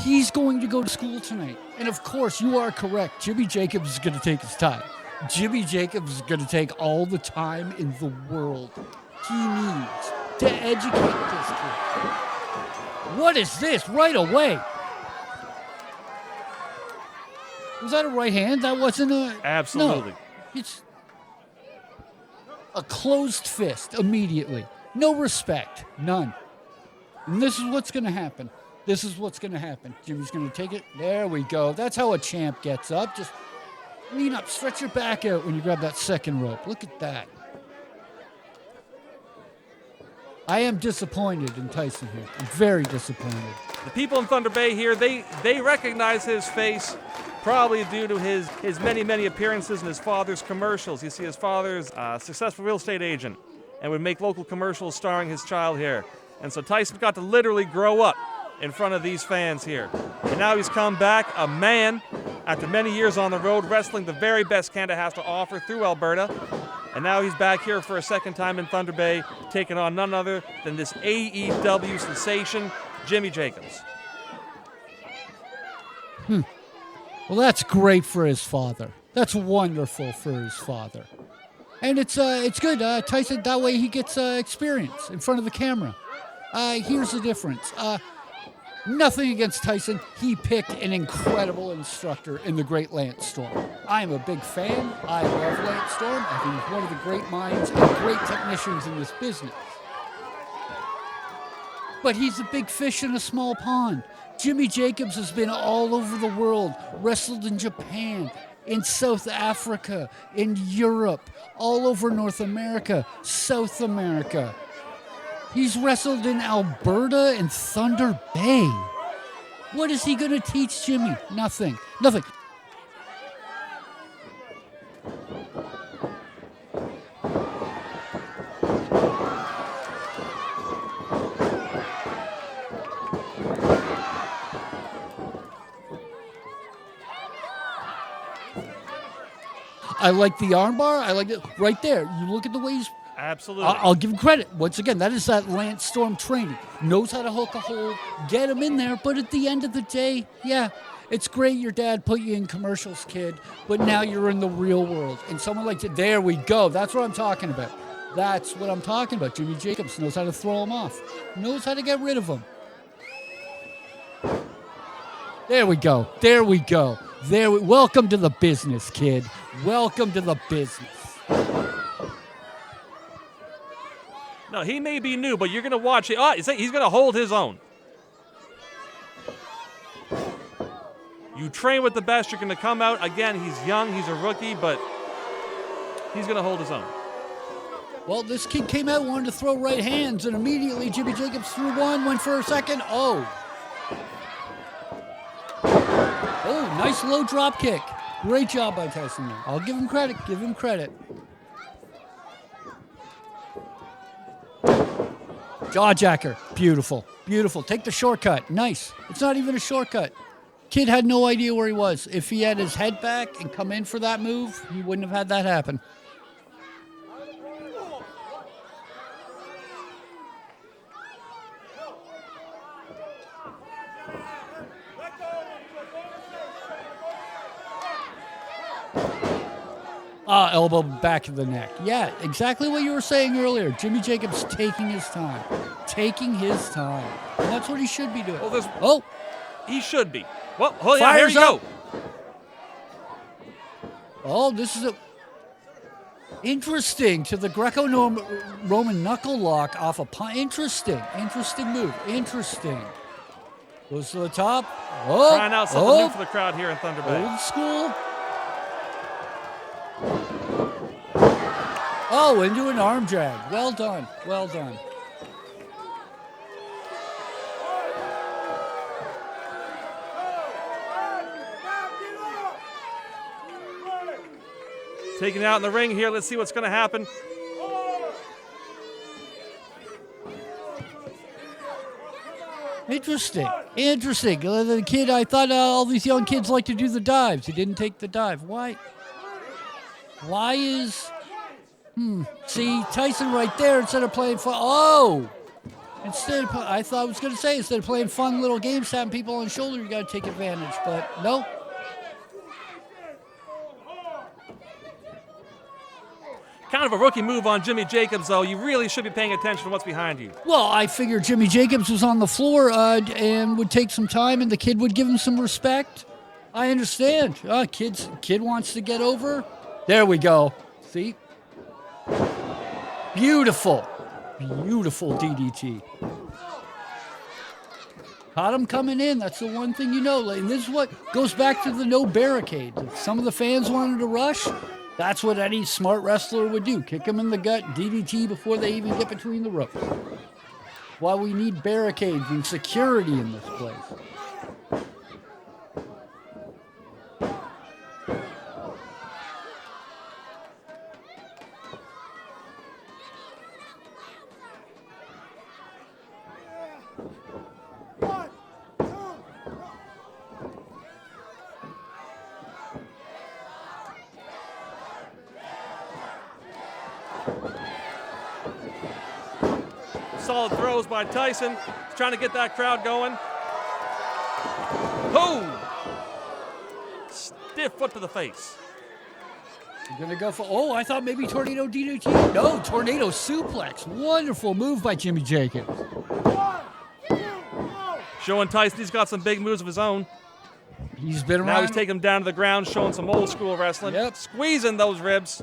He's going to go to school tonight. And of course, you are correct. Jimmy Jacobs is going to take his time. Jimmy Jacobs is going to take all the time in the world he needs to educate this kid. What is this? Right away. Was that a right hand? That wasn't a... Absolutely. No, it's a closed fist immediately. No respect. None. And this is what's going to happen. Jimmy's going to take it. There we go. That's how a champ gets up. Just lean up. Stretch your back out when you grab that second rope. Look at that. I am disappointed in Tyson here. I'm very disappointed. The people in Thunder Bay here, they recognize his face, probably due to his many appearances in his father's commercials. You see, his father's a successful real estate agent and would make local commercials starring his child here. And so Tyson got to literally grow up in front of these fans here. And now he's come back, a man, after many years on the road, wrestling the very best Canada has to offer through Alberta. And now he's back here for a second time in Thunder Bay, taking on none other than this AEW sensation, Jimmy Jacobs. Well, that's great for his father. That's wonderful for his father. And it's good. Tyson, that way he gets experience in front of the camera. Here's the difference. Nothing against Tyson. He picked an incredible instructor in the great Lance Storm. I'm a big fan. I love Lance Storm. I think he's one of the great minds and great technicians in this business. But he's a big fish in a small pond. Jimmy Jacobs has been all over the world, wrestled in Japan, in South Africa, in Europe, all over North America, South America. He's wrestled in Alberta and Thunder Bay. What is he going to teach Jimmy? Nothing. I like the armbar. I like it right there. You look at the way he's... Absolutely. I'll give him credit. Once again, that is that Lance Storm training. Knows how to hook a hold, get him in there. But at the end of the day, yeah, it's great your dad put you in commercials, kid. But now you're in the real world. And someone like that, there we go. That's what I'm talking about. That's what I'm talking about. Jimmy Jacobs knows how to throw him off. Knows how to get rid of him. There we go. Welcome to the business, kid. Welcome to the business. No, he may be new, but you're going to watch it. He's going to hold his own. You train with the best, you're going to come out. Again, he's young, he's a rookie, but he's going to hold his own. Well, this kid came out, wanted to throw right hands, and immediately Jimmy Jacobs threw one, went for a second. Oh, nice low drop kick. Great job by Tyson there. I'll give him credit. Jawjacker. Beautiful. Take the shortcut. Nice. It's not even a shortcut. Kid had no idea where he was. If he had his head back and come in for that move, he wouldn't have had that happen. Elbow back of the neck. Yeah, exactly what you were saying earlier. Jimmy Jacobs taking his time. And that's what he should be doing. He should be. Well, here you go. Oh, this is interesting to the Greco-Roman knuckle lock off a punt. Interesting move. Goes to the top. Trying out something new for the crowd here in Thunder Bay. Old school. Into an arm drag. Well done. Taking it out in the ring here. Let's see what's going to happen. Interesting. The kid, I thought all these young kids like to do the dives. He didn't take the dive. Why is... See, Tyson right there, instead of playing fun... instead of playing fun little games, having people on the shoulder, you got to take advantage. But no. Kind of a rookie move on Jimmy Jacobs, though. You really should be paying attention to what's behind you. Well, I figured Jimmy Jacobs was on the floor and would take some time, and the kid would give him some respect. I understand. Kid wants to get over. There we go. See? Beautiful DDT. Caught him coming in. That's the one thing you know. And this is what goes back to the no barricades. If some of the fans wanted to rush, that's what any smart wrestler would do. Kick them in the gut, DDT before they even get between the ropes. Why we need barricades and security in this place. solid throws by Tyson. He's trying to get that crowd going. Boom! Stiff foot to the face. You're going to go for, oh, I thought maybe Tornado DDT. No, Tornado suplex. Wonderful move by Jimmy Jacobs. Showing Tyson he's got some big moves of his own. He's been around. Now he's taking him down to the ground, showing some old school wrestling. Yep. Squeezing those ribs.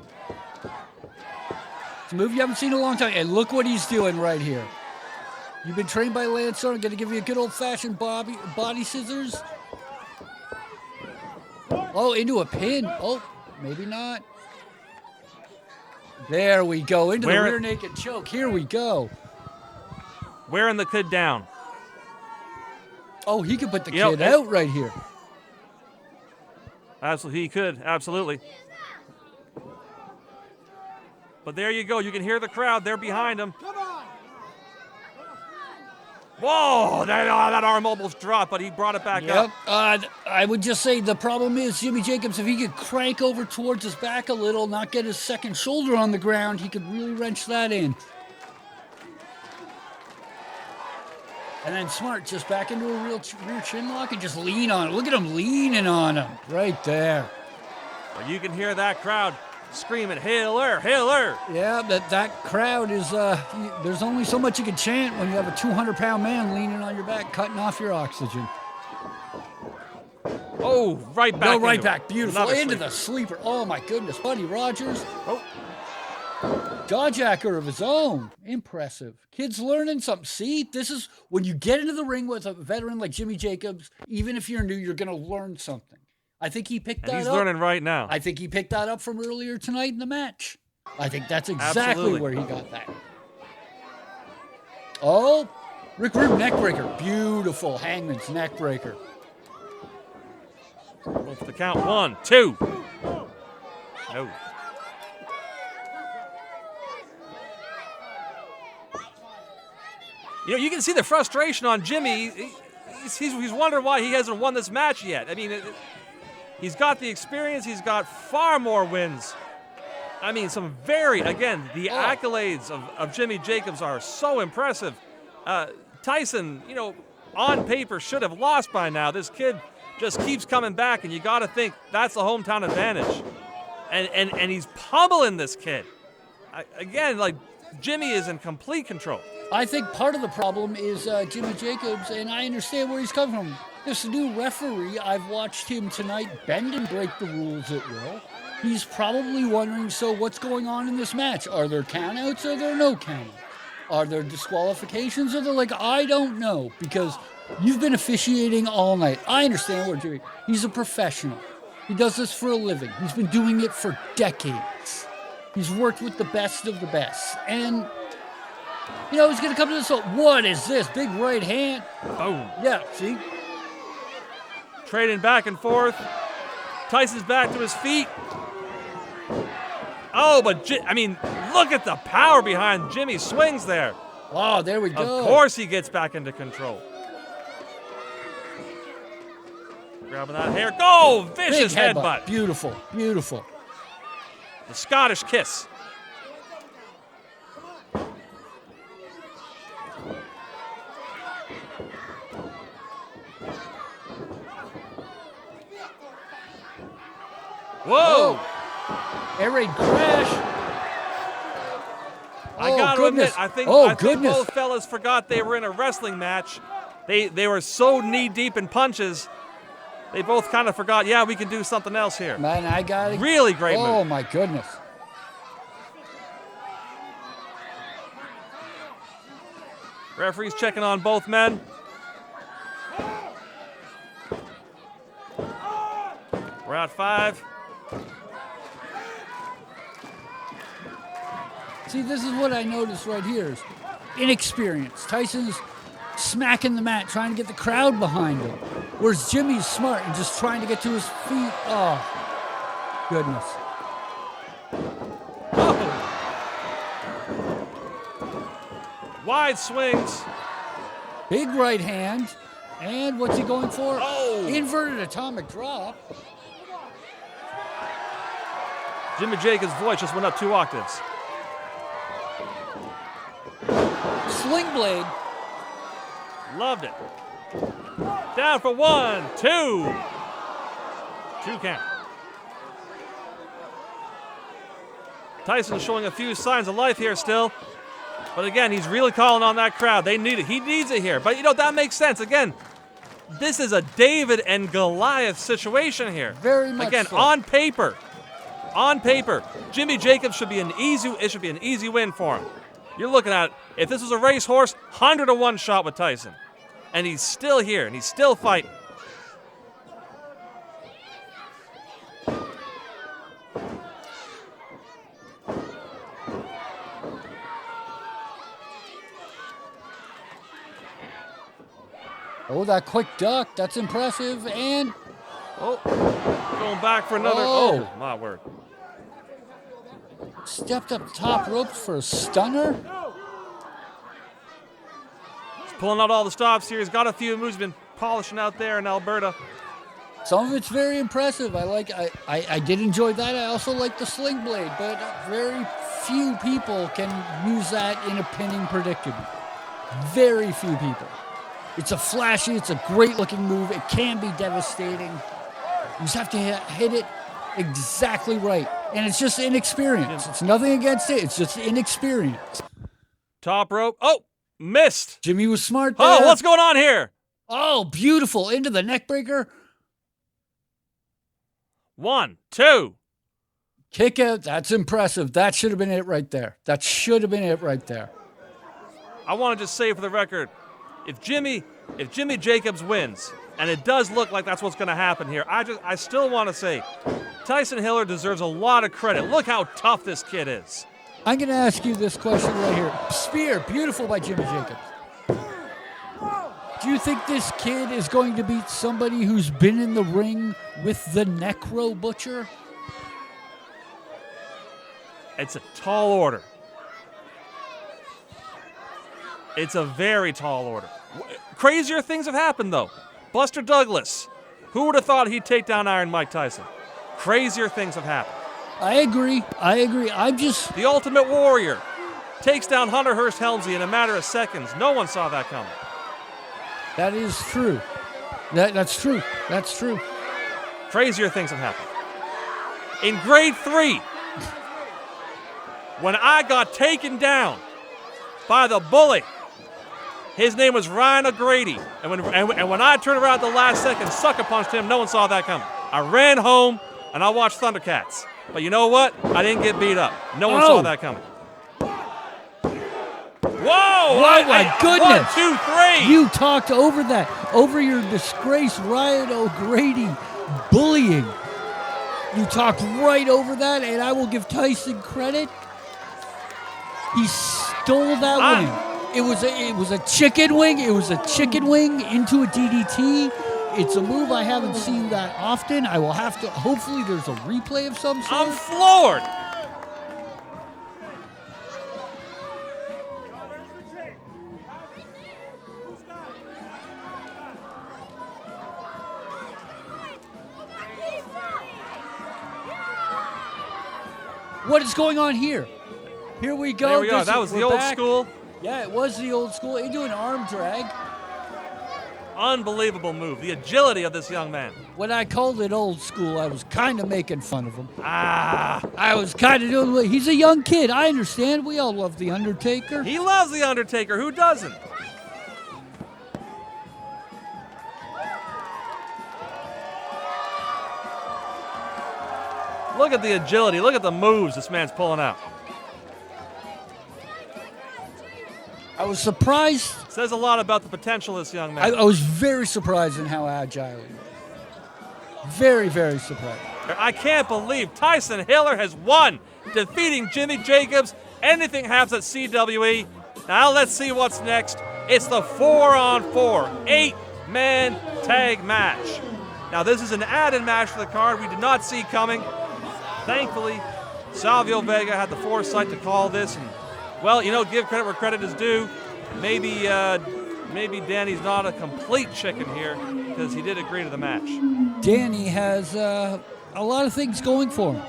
It's a move you haven't seen in a long time. And look what he's doing right here. You've been trained by Lance Arnold. Going to give you a good old-fashioned body scissors. Oh, into a pin. Oh, maybe not. There we go. Into the rear naked choke. Here we go. Wearing the kid down. Oh, he could put the kid out right here. Absolutely, he could. Absolutely. But there you go. You can hear the crowd. They're behind him. Come on. Whoa! That arm almost dropped, but he brought it back up. I would just say the problem is Jimmy Jacobs, if he could crank over towards his back a little, not get his second shoulder on the ground, he could really wrench that in. And then Smart just back into a rear chin lock and just lean on it. Look at him leaning on him right there. But you can hear that crowd screaming, "Hail her, hail her!" Yeah, that crowd is, there's only so much you can chant when you have a 200-pound man leaning on your back, cutting off your oxygen. Oh, right back. No, right into back. it. Beautiful. Another Into sleeper. the sleeper. Oh, my goodness. Buddy Rogers. Oh. Jawjacker of his own. Impressive. Kids learning something. See, this is when you get into the ring with a veteran like Jimmy Jacobs, even if you're new, you're going to learn something. I think he picked that up. He's learning right now. I think he picked that up from earlier tonight in the match. I think that's exactly Absolutely. where he got that. Oh, Rick Rude neckbreaker. Beautiful Hangman's neckbreaker. What's the count? 1, 2. No. You know, you can see the frustration on Jimmy. He's wondering why he hasn't won this match yet. I mean, he's got the experience. He's got far more wins. I mean, the accolades of Jimmy Jacobs are so impressive. Tyson, you know, on paper should have lost by now. This kid just keeps coming back, and you got to think that's the hometown advantage. And he's pummeling this kid. Again, like, Jimmy is in complete control. I think part of the problem is Jimmy Jacobs, and I understand where he's coming from. This new referee, I've watched him tonight bend and break the rules at will. He's probably wondering, so what's going on in this match? Are there countouts or are there no countouts? Are there disqualifications or they're like, I don't know, because you've been officiating all night. I understand what you're doing. He's a professional. He does this for a living. He's been doing it for decades. He's worked with the best of the best. And, you know, he's going to come to this. What is this? Big right hand. Boom. Yeah, see? Trading back and forth. Tyson's back to his feet. Oh, but, look at the power behind Jimmy's swings there. Oh, there we go. Of course he gets back into control. Grabbing that hair. Go! Vicious Big headbutt. Beautiful, beautiful. The Scottish kiss. Whoa! Air raid crash. I gotta admit, I think both fellas forgot they were in a wrestling match. They were so knee-deep in punches, they both kind of forgot, yeah, we can do something else here. Man, I got it. Really great move. Oh, my goodness. Referee's checking on both men. We're at 5. See, this is what I noticed right here is inexperience. Tyson's smacking the mat, trying to get the crowd behind him. Whereas Jimmy's smart and just trying to get to his feet. Oh, goodness. Wide swings. Big right hand. And what's he going for? Oh! Inverted atomic drop. Jimmy Jacobs' voice just went up 2 octaves. sling blade. Loved it. Down for 1, 2. 2 count. Tyson showing a few signs of life here still. But again, he's really calling on that crowd. They need it. He needs it here. But, that makes sense. Again, this is a David and Goliath situation here. Very much Again, so. on paper, Jimmy Jacobs should be an easy win for him. You're looking at, if this was a racehorse, 100-1 shot with Tyson. And he's still here, and he's still fighting. Oh, that quick duck. That's impressive. And Going back for another. Oh, my word. Stepped up top ropes for a stunner. He's pulling out all the stops here. He's got a few moves been polishing out there in Alberta. Some of it's very impressive. I did enjoy that. I also like the sling blade, but very few people can use that in a pinning predicament. Very few people. It's a flashy, it's a great looking move. It can be devastating. You just have to hit it exactly right. And it's just inexperience. It's nothing against it. It's just inexperience. Top rope. Oh, missed. Jimmy was smart there. Oh, what's going on here? Oh, beautiful. Into the neck breaker. 1, 2. Kick out. That's impressive. That should have been it right there. I want to just say for the record, if Jimmy Jacobs wins, and it does look like that's what's going to happen here, I still want to say Tyson Hiller deserves a lot of credit. Look how tough this kid is. I'm going to ask you this question right here. Spear, beautiful by Jimmy Jacobs. Do you think this kid is going to beat somebody who's been in the ring with the Necro Butcher? It's a tall order. It's a very tall order. Crazier things have happened, though. Buster Douglas. Who would have thought he'd take down Iron Mike Tyson? Crazier things have happened. I agree. The Ultimate Warrior takes down Hunter Hearst Helmsley in a matter of seconds. No one saw that coming. That is true. That's true. Crazier things have happened. In grade 3, when I got taken down by the bully, his name was Ryan O'Grady. And when I turned around at the last second, sucker punched him, no one saw that coming. I ran home and I watched Thundercats. But you know what? I didn't get beat up. No one saw that coming. Whoa! My goodness! 1, 2, 3. You talked over that, over your disgraced Ryan O'Grady bullying. You talked right over that, and I will give Tyson credit. He stole that wing. It was a chicken wing. It was a chicken wing into a DDT. It's a move I haven't seen that often. I will have to. Hopefully, there's a replay of some sort. I'm floored. What is going on here? Here we go. There we go. That was the old school. Yeah, it was the old school. Into an arm drag. Unbelievable move. The agility of this young man. When I called it old school, I was kind of making fun of him. I was kind of doing. He's a young kid. I understand. We all love The Undertaker. He loves The Undertaker. Who doesn't? Look at the agility. Look at the moves this man's pulling out. I was surprised. Says a lot about the potential of this young man. I was very surprised in how agile he was. Very, very surprised. I can't believe Tyson Hiller has won, defeating Jimmy Jacobs. Anything happens at CWE. Now let's see what's next. It's the 4-on-4, 8-man tag match. Now this is an added match for the card we did not see coming. Thankfully, Savio Vega had the foresight to call this, and well, give credit where credit is due. Maybe Danny's not a complete chicken here because he did agree to the match. Danny has a lot of things going for him,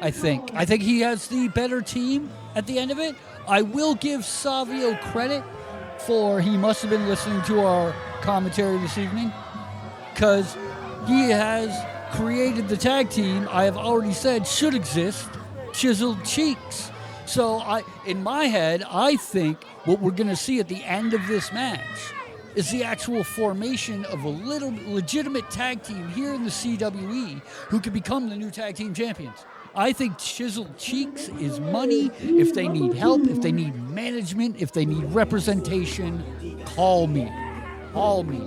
I think. I think he has the better team at the end of it. I will give Savio credit for he must have been listening to our commentary this evening, because he has created the tag team I have already said should exist, Chiseled Cheeks. So in my head, I think what we're going to see at the end of this match is the actual formation of a little legitimate tag team here in the CWE who could become the new tag team champions. I think Chiseled Cheeks is money. If they need help, if they need management, if they need representation, call me. Call me.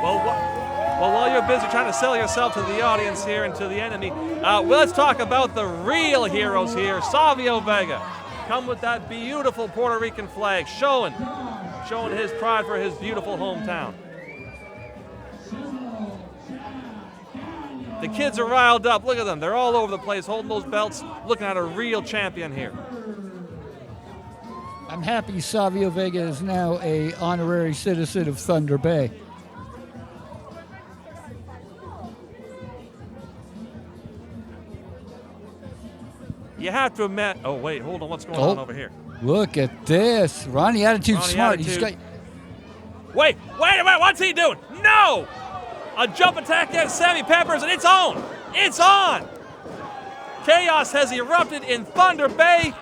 Well, while you're busy trying to sell yourself to the audience here and to the enemy, let's talk about the real heroes here. Savio Vega, come with that beautiful Puerto Rican flag, showing his pride for his beautiful hometown. The kids are riled up. Look at them. They're all over the place, holding those belts, looking at a real champion here. I'm happy Savio Vega is now an honorary citizen of Thunder Bay. You have to admit. Oh, wait, hold on. What's going on over here? Look at this. Ronnie Attitude's smart. Attitude. Wait a minute. What's he doing? No! A jump attack against Sammy Peppers, and it's on. It's on. Chaos has erupted in Thunder Bay.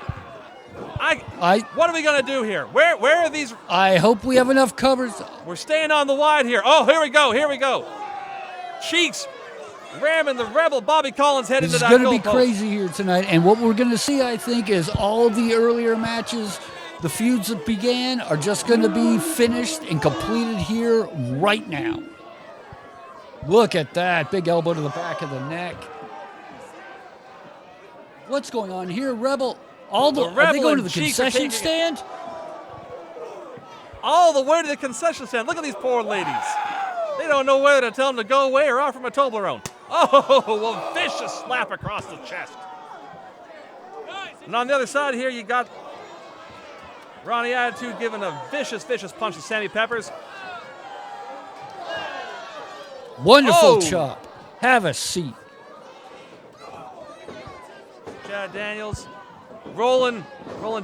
What are we going to do here? Where are these? I hope we have enough covers. We're staying on the wide here. Oh, here we go. Cheeks ramming the Rebel Bobby Collins head into that goal post. It's going to be crazy here tonight, and what we're going to see, I think, is all the earlier matches, the feuds that began, are just going to be finished and completed here right now. Look at that. Big elbow to the back of the neck. What's going on here, Rebel? Are they going to the concession stand? All the way to the concession stand. Look at these poor ladies. They don't know whether to tell them to go away or offer them a Toblerone. Oh, a vicious slap across the chest. And on the other side here, you got Ronnie Attitude giving a vicious punch to Sammy Peppers. Wonderful chop. Have a seat. Chad Daniels rolling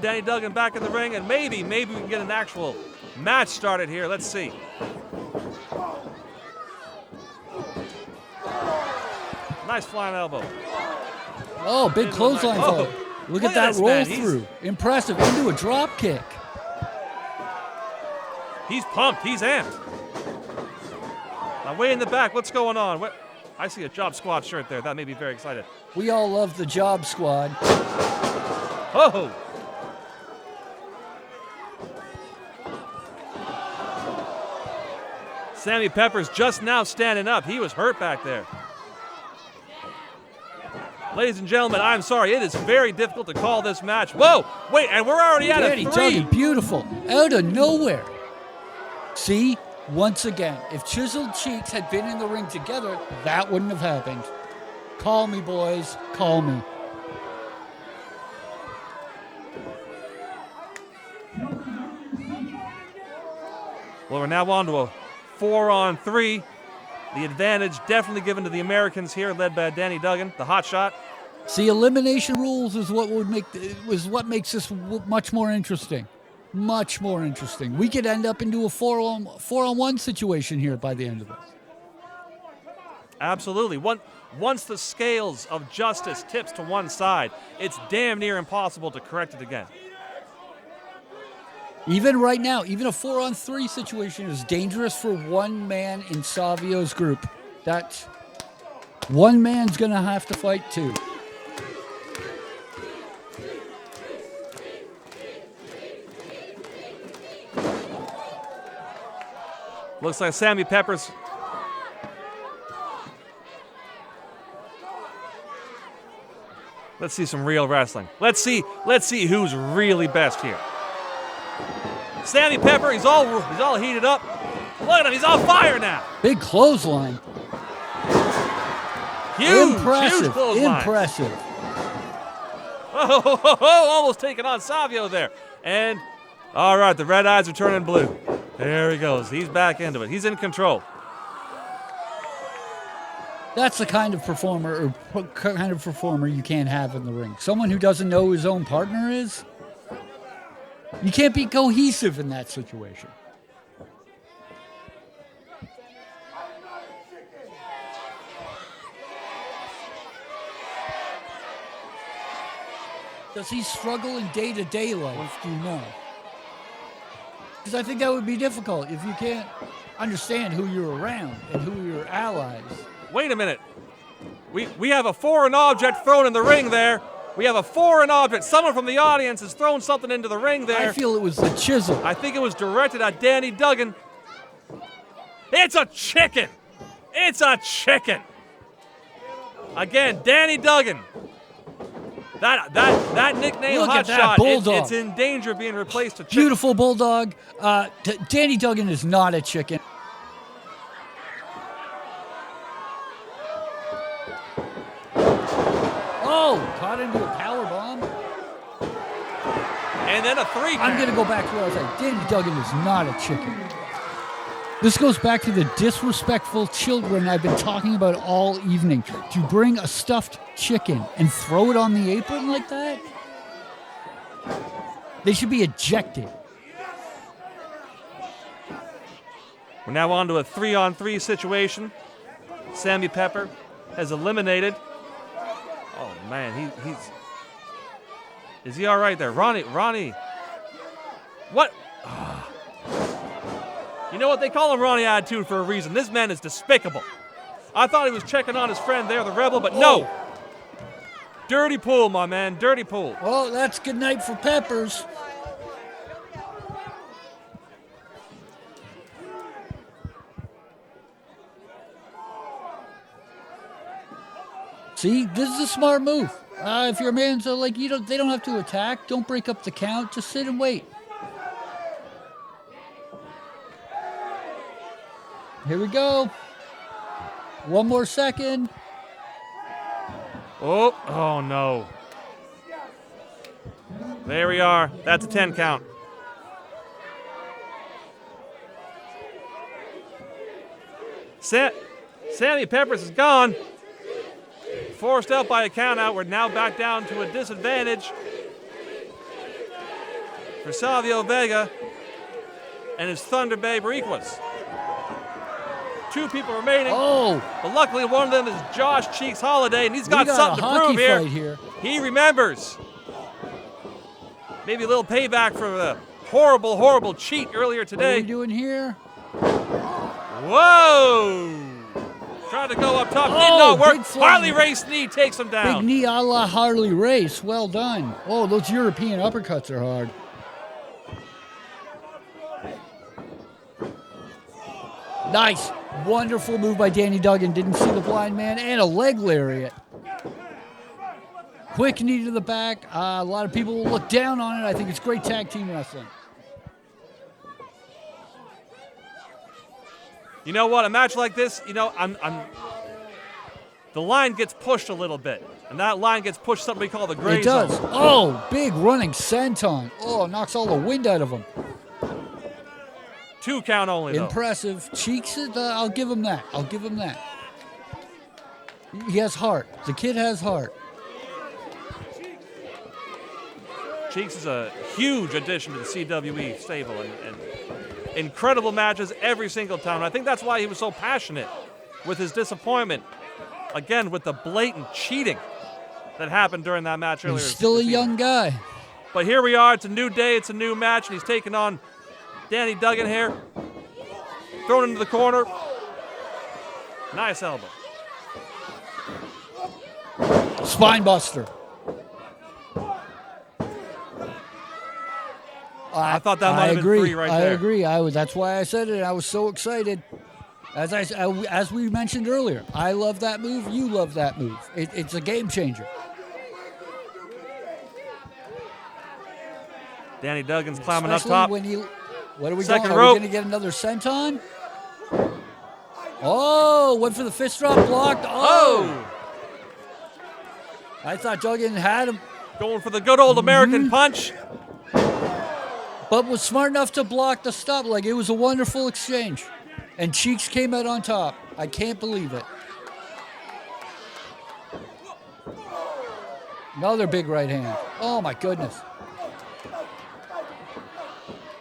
Danny Duggan back in the ring, and maybe we can get an actual match started here. Let's see. Nice flying elbow. Oh, big clothesline fall. Look at that roll through. Impressive. Into a drop kick. He's pumped. He's amped. Now, way in the back, what's going on? I see a Job Squad shirt there. That made me very excited. We all love the Job Squad. Oh! Sammy Peppers just now standing up. He was hurt back there. Ladies and gentlemen, I'm sorry. It is very difficult to call this match. Whoa! Wait, and we're already at a 3. Duggan, beautiful. Out of nowhere. See? Once again, if Chiseled Cheeks had been in the ring together, that wouldn't have happened. Call me, boys. Call me. Well, we're now on to a 4-on-3. The advantage definitely given to the Americans here, led by Danny Duggan, the Hotshot. See, elimination rules is what makes this much more interesting. Much more interesting. We could end up into a 4-on-1 situation here by the end of this. Absolutely. Once the scales of justice tips to one side, it's damn near impossible to correct it again. Even right now, even a 4-on-3 situation is dangerous for one man in Savio's group. That one man's going to have to fight too. Looks like Sammy Peppers. Let's see some real wrestling. Let's see who's really best here. Sammy Pepper, he's all heated up. Look at him, he's on fire now. Big clothesline. Huge Impressive. clothesline. Impressive. Oh, almost taking on Savio there. And all right, the red eyes are turning blue. There he goes. He's back into it. He's in control. That's the kind of performer you can't have in the ring. Someone who doesn't know who his own partner is. You can't be cohesive in that situation. Does he struggle in day-to-day life, do you know? Because I think that would be difficult if you can't understand who you're around and who are your allies. Wait a minute. We have a foreign object thrown in the ring there. We have a foreign object. Someone from the audience has thrown something into the ring there. I feel it was the chisel. I think it was directed at Danny Duggan. It's a chicken. It's a chicken. Again, Danny Duggan. That nickname, Look at that Hotshot, bulldog. it's in danger of being replaced to chicken. Beautiful bulldog. Danny Duggan is not a chicken. Oh, caught into a power bomb. And then a 3 count. I'm going to go back to what I was saying. Danny Duggan is not a chicken. This goes back to the disrespectful children I've been talking about all evening. To bring a stuffed chicken and throw it on the apron like that? They should be ejected. We're now on to a 3-on-3 situation. Sammy Pepper has eliminated. Oh man, he's. Is he all right there, Ronnie? What? You know what? They call him Ronnie Attitude for a reason. This man is despicable. I thought he was checking on his friend there, the Rebel, but no. Dirty pool, my man. Dirty pool. Well, that's good night for Peppers. See, this is a smart move. If your man's like they don't have to attack. Don't break up the count. Just sit and wait. Here we go. One more second. Oh no. There we are. That's a 10 count. Sammy Peppers is gone. Forced out by a count out. We're now back down to a disadvantage for Savio Vega and his Thunder Bay Bariquas. 2 people remaining. Oh. But luckily one of them is Josh Cheeks Holliday, and he's got something a to prove hockey fight here. He remembers. Maybe a little payback for the horrible, horrible cheat earlier What are today. we doing here? Whoa! Trying to go up top, did not big work. flying. Harley Race knee takes him down. Big knee a la Harley Race. Well done. Oh, those European uppercuts are hard. Nice. Wonderful move by Danny Duggan. Didn't see the blind man, and a leg lariat. Quick knee to the back. A lot of people will look down on it. I think it's great tag team wrestling. You know what? A match like this, the line gets pushed a little bit, and that line gets pushed something we call the gray It does. zone. Oh, big running senton. Oh, knocks all the wind out of him. 2 count only, though. Impressive. Cheeks, I'll give him that. He has heart. The kid has heart. Cheeks is a huge addition to the CWE stable, and incredible matches every single time. And I think that's why he was so passionate with his disappointment, again, with the blatant cheating that happened during that match earlier. He's still a young guy. But here we are. It's a new day. It's a new match, and he's taking on Danny Duggan here. Thrown into the corner. Nice elbow. Spine buster. I thought that might have been 3 right there. I agree. That's why I said it. I was so excited. As we mentioned earlier, I love that move. You love that move. It's a game changer. Danny Duggan's climbing Especially up top. What are we Second going? Are rope. we going to get another senton? Oh, went for the fist drop, blocked. Oh! I thought Duggan had him, Going for the good old American punch. but was smart enough to block the stop. Like, it was a wonderful exchange. And Cheeks came out on top. I can't believe it. Another big right hand. Oh, my goodness.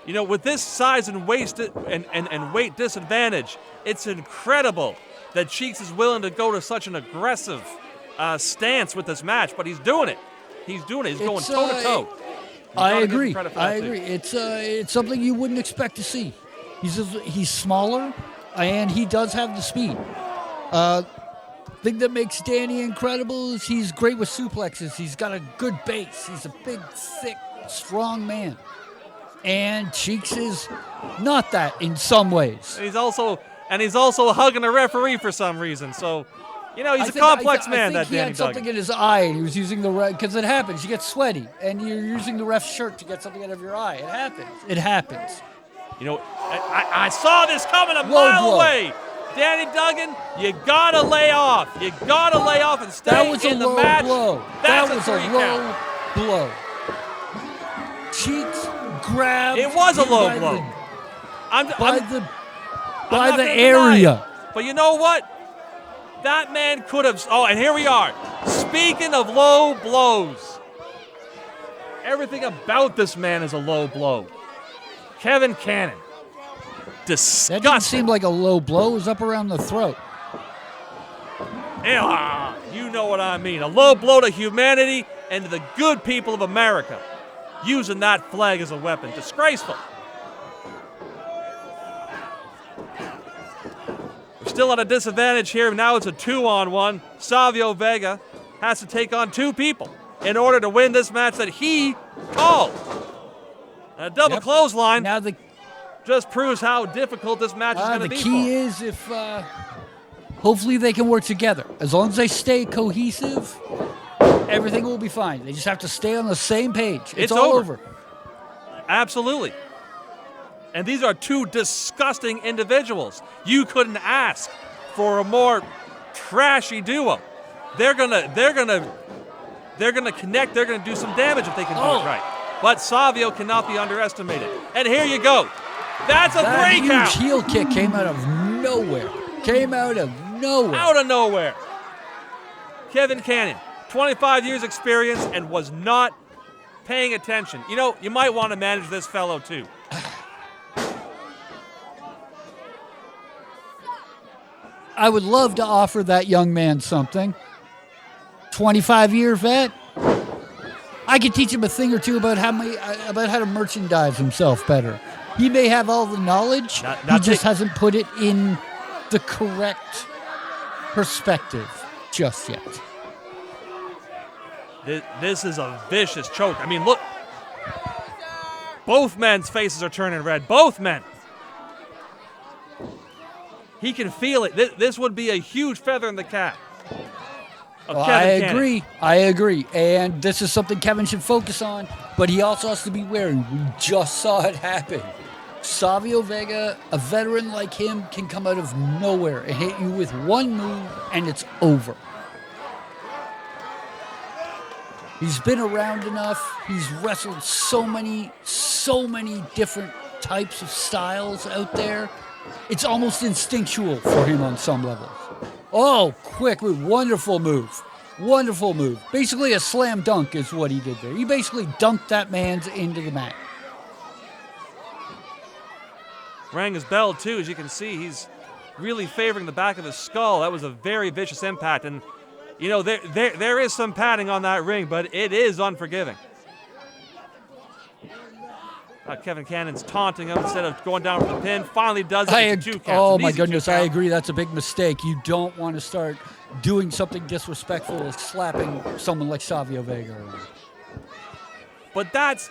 With this size and weight disadvantage, it's incredible that Cheeks is willing to go to such an aggressive stance with this match, but he's doing it. He's going toe-to-toe. I agree. It's something you wouldn't expect to see. He's smaller, and he does have the speed. Thing that makes Danny incredible is he's great with suplexes. He's got a good base. He's a big, thick, strong man. And Cheeks is not that in some ways. He's also hugging a referee for some reason. So, he's a complex man, that Danny Duggan. He had something in his eye, and he was using the ref, because it happens. You get sweaty, and you're using the ref's shirt to get something out of your eye. It happens. I saw this coming a mile away. Danny Duggan, you gotta lay off. You gotta lay off and stay in the match. That was a low blow. Cheeks grabbed. It was a low blow. By the area. But you know what? That man could have. Oh, and here we are. Speaking of low blows, everything about this man is a low blow. Kevin Cannon. Disgusting. That didn't seem like a low blow. It was up around the throat. Yeah, you know what I mean. A low blow to humanity and to the good people of America. Using that flag as a weapon. Disgraceful. We're still at a disadvantage here. Now it's a 2-on-1. Savio Vega has to take on two people in order to win this match that he called. A double clothesline. Now the just proves how difficult this match is going to be. The key is if hopefully they can work together. As long as they stay cohesive, everything will be fine. They just have to stay on the same page. It's all over. Absolutely. And these are two disgusting individuals. You couldn't ask for a more trashy duo. They're gonna connect. They're gonna do some damage if they can do it right. But Savio cannot be underestimated. And here you go. That's a 3 count. That huge heel kick came out of nowhere. Out of nowhere. Kevin Cannon, 25 years experience and was not paying attention. You might want to manage this fellow too. I would love to offer that young man something. 25-year vet. I could teach him a thing or two about how to merchandise himself better. He may have all the knowledge. He just hasn't put it in the correct perspective just yet. This is a vicious choke. I mean, look. Both men's faces are turning red. Both men. He can feel it. This would be a huge feather in the cap. I agree. And this is something Kevin should focus on, but he also has to be wary. We just saw it happen. Savio Vega, a veteran like him, can come out of nowhere and hit you with one move, and it's over. He's been around enough. He's wrestled so many different types of styles out there. It's almost instinctual for him on some levels. Oh, quick move. Wonderful move. Basically a slam dunk is what he did there. He basically dunked that man's into the mat. Rang his bell, too. As you can see, he's really favoring the back of his skull. That was a very vicious impact. And, there is some padding on that ring, but it is unforgiving. Kevin Cannon's taunting him instead of going down for the pin. Finally does it with 2 counts. Oh, my goodness, I agree. That's a big mistake. You don't want to start doing something disrespectful as slapping someone like Savio Vega around. But that's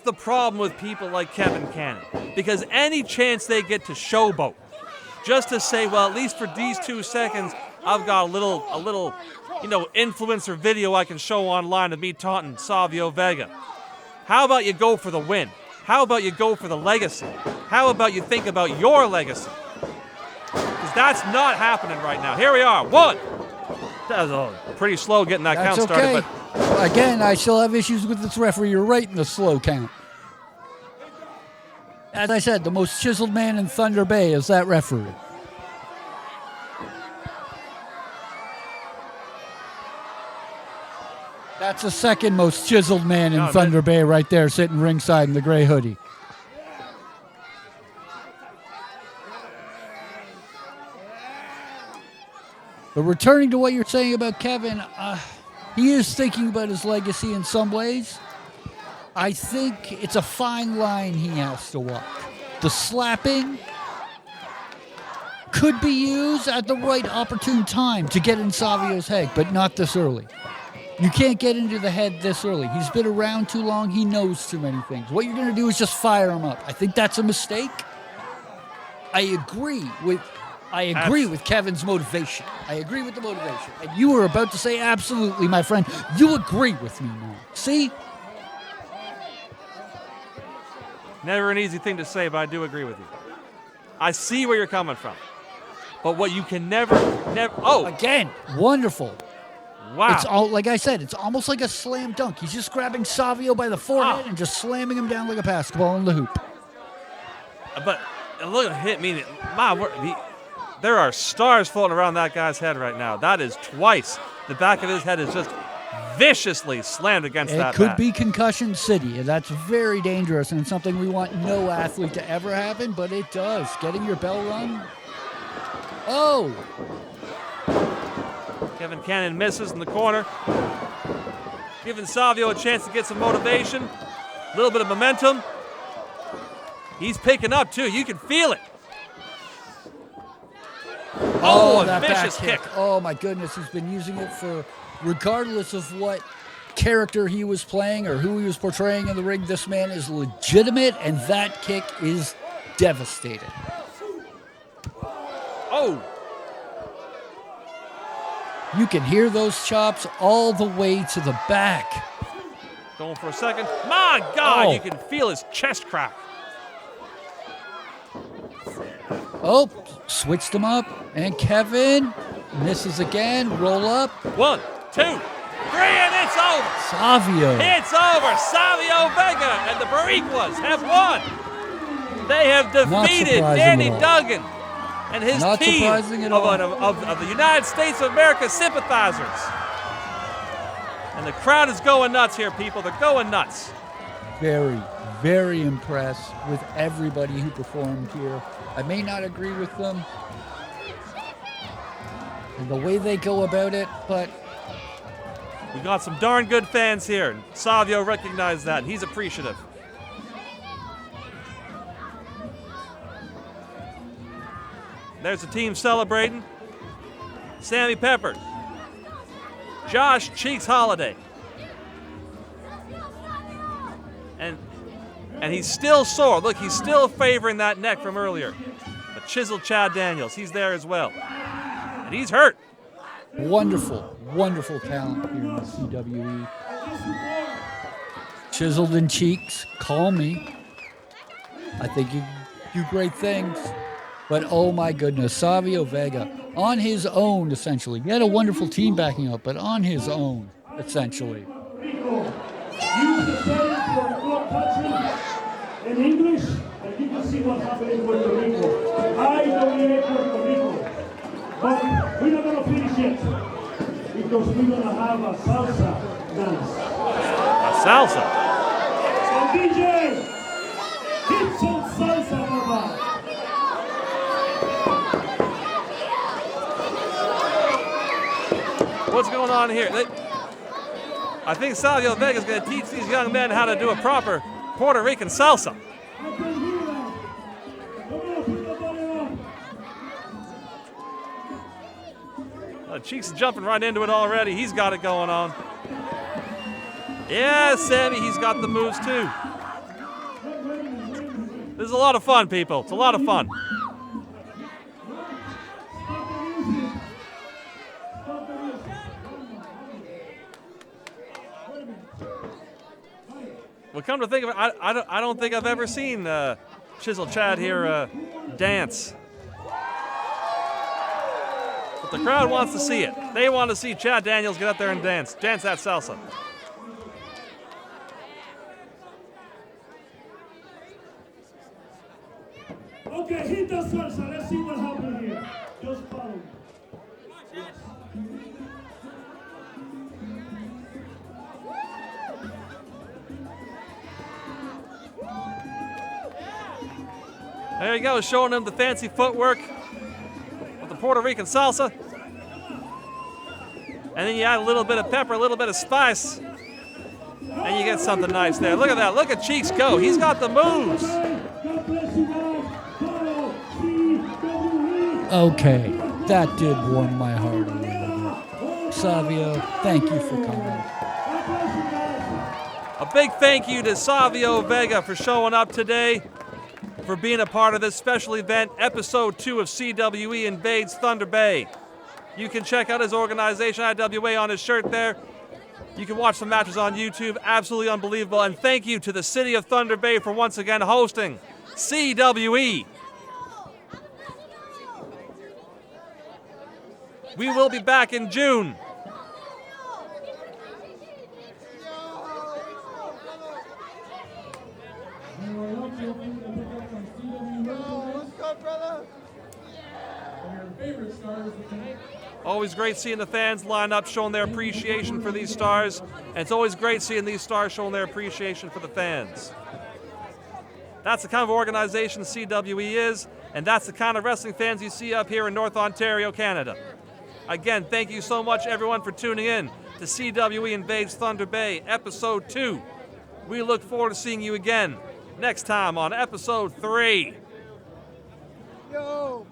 the problem with people like Kevin Cannon. Because any chance they get to showboat, just to say, well, at least for these 2 seconds, I've got a little influencer video I can show online of me taunting Savio Vega. How about you go for the win? How about you go for the legacy? How about you think about your legacy? Because that's not happening right now. Here we are. 1. That was pretty slow getting that count started. But again, I still have issues with this referee. You're right in the slow count. As I said, the most chiseled man in Thunder Bay is that referee. That's the second most chiseled man in Thunder Bay right there, sitting ringside in the gray hoodie. But returning to what you're saying about Kevin, he is thinking about his legacy in some ways. I think it's a fine line he has to walk. The slapping could be used at the right opportune time to get in Savio's head, but not this early. You can't get into the head this early. He's been around too long. He knows too many things. What you're going to do is just fire him up. I think that's a mistake. I agree with Kevin's motivation. I agree with the motivation. And you were about to say absolutely, my friend. You agree with me now. See? Never an easy thing to say, but I do agree with you. I see where you're coming from. But what you can never, oh! Again, wonderful. Wow. It's all, like I said, it's almost like a slam dunk. He's just grabbing Savio by the forehead and just slamming him down like a basketball in the hoop. But look at hit me. There are stars floating around that guy's head right now. That is twice. The back of his head is just viciously slammed against that It could mat. be concussion city, and that's very dangerous and something we want no athlete to ever happen, but it does. Getting your bell rung. Oh! Kevin Cannon misses in the corner. Giving Savio a chance to get some motivation. A little bit of momentum. He's picking up, too. You can feel it. Oh, a that vicious back kick. Oh, my goodness. He's been using it for, regardless of what character he was playing or who he was portraying in the ring, this man is legitimate, and that kick is devastating. Oh! You can hear those chops all the way to the back. Going for a second. My God, Oh. you can feel his chest crack. Oh, switched him up. And Kevin misses again. Roll up. 1, 2, 3, and it's over. Savio. It's over. Savio Vega and the Bariquas have won. They have defeated surprising Danny at all. Duggan and his Not team surprising at all. of the United States of America sympathizers. And the crowd is going nuts here, people. They're going nuts. Very, very impressed with everybody who performed here. I may not agree with them and the way they go about it, but We got some darn good fans here. And Savio recognized that. He's appreciative. There's the team celebrating. Sammy Pepper. Josh Cheeks Holliday. And he's still sore. Look, he's still favoring that neck from earlier. The chiseled Chad Daniels. He's there as well. And he's hurt. wonderful, wonderful talent here in the CWE. Chiseled in cheeks, call me. I think you do great things. But oh my goodness, Savio Vega, on his own, essentially. He had a wonderful team backing up, but on his own, essentially. Use the same for club touching in English, and you can see what happened in Puerto Rico. I dominate Puerto Rico. But we're not going to finish yet, because we're going to have a salsa dance. A salsa. So DJ, hit some salsa, Papa. What's going on here? I think Savio Vega is going to teach these young men how to do a proper Puerto Rican salsa. Cheeks is jumping right into it already. He's got it going on. Yeah, Sammy, he's got the moves too. This is a lot of fun, people. It's a lot of fun. Well, come to think of it, I don't think I've ever seen Chiseled Chad here dance. But the crowd wants to see it. They want to see Chad Daniels get up there and dance that salsa. Okay, hit the salsa. Let's see what happens here. Just follow me. There you go, showing them the fancy footwork of the Puerto Rican salsa. And then you add a little bit of pepper, a little bit of spice, and you get something nice there. Look at that. Look at Cheeks go. He's got the moves. God bless you guys. Follow CWE. Okay, that did warm my heart a little bit. Savio, thank you for coming. A big thank you to Savio Vega for showing up today, for being a part of this special event, episode 2 of CWE Invades Thunder Bay. You can check out his organization, IWA, on his shirt there. You can watch the matches on YouTube. Absolutely unbelievable. And thank you to the city of Thunder Bay for once again hosting CWE. We will be back in June. Always great seeing the fans line up, showing their appreciation for these stars. And it's always great seeing these stars showing their appreciation for the fans. That's the kind of organization CWE is, and that's the kind of wrestling fans you see up here in North Ontario, Canada. Again, thank you so much, everyone, for tuning in to CWE Invades Thunder Bay, Episode 2. We look forward to seeing you again next time on Episode 3. Yo!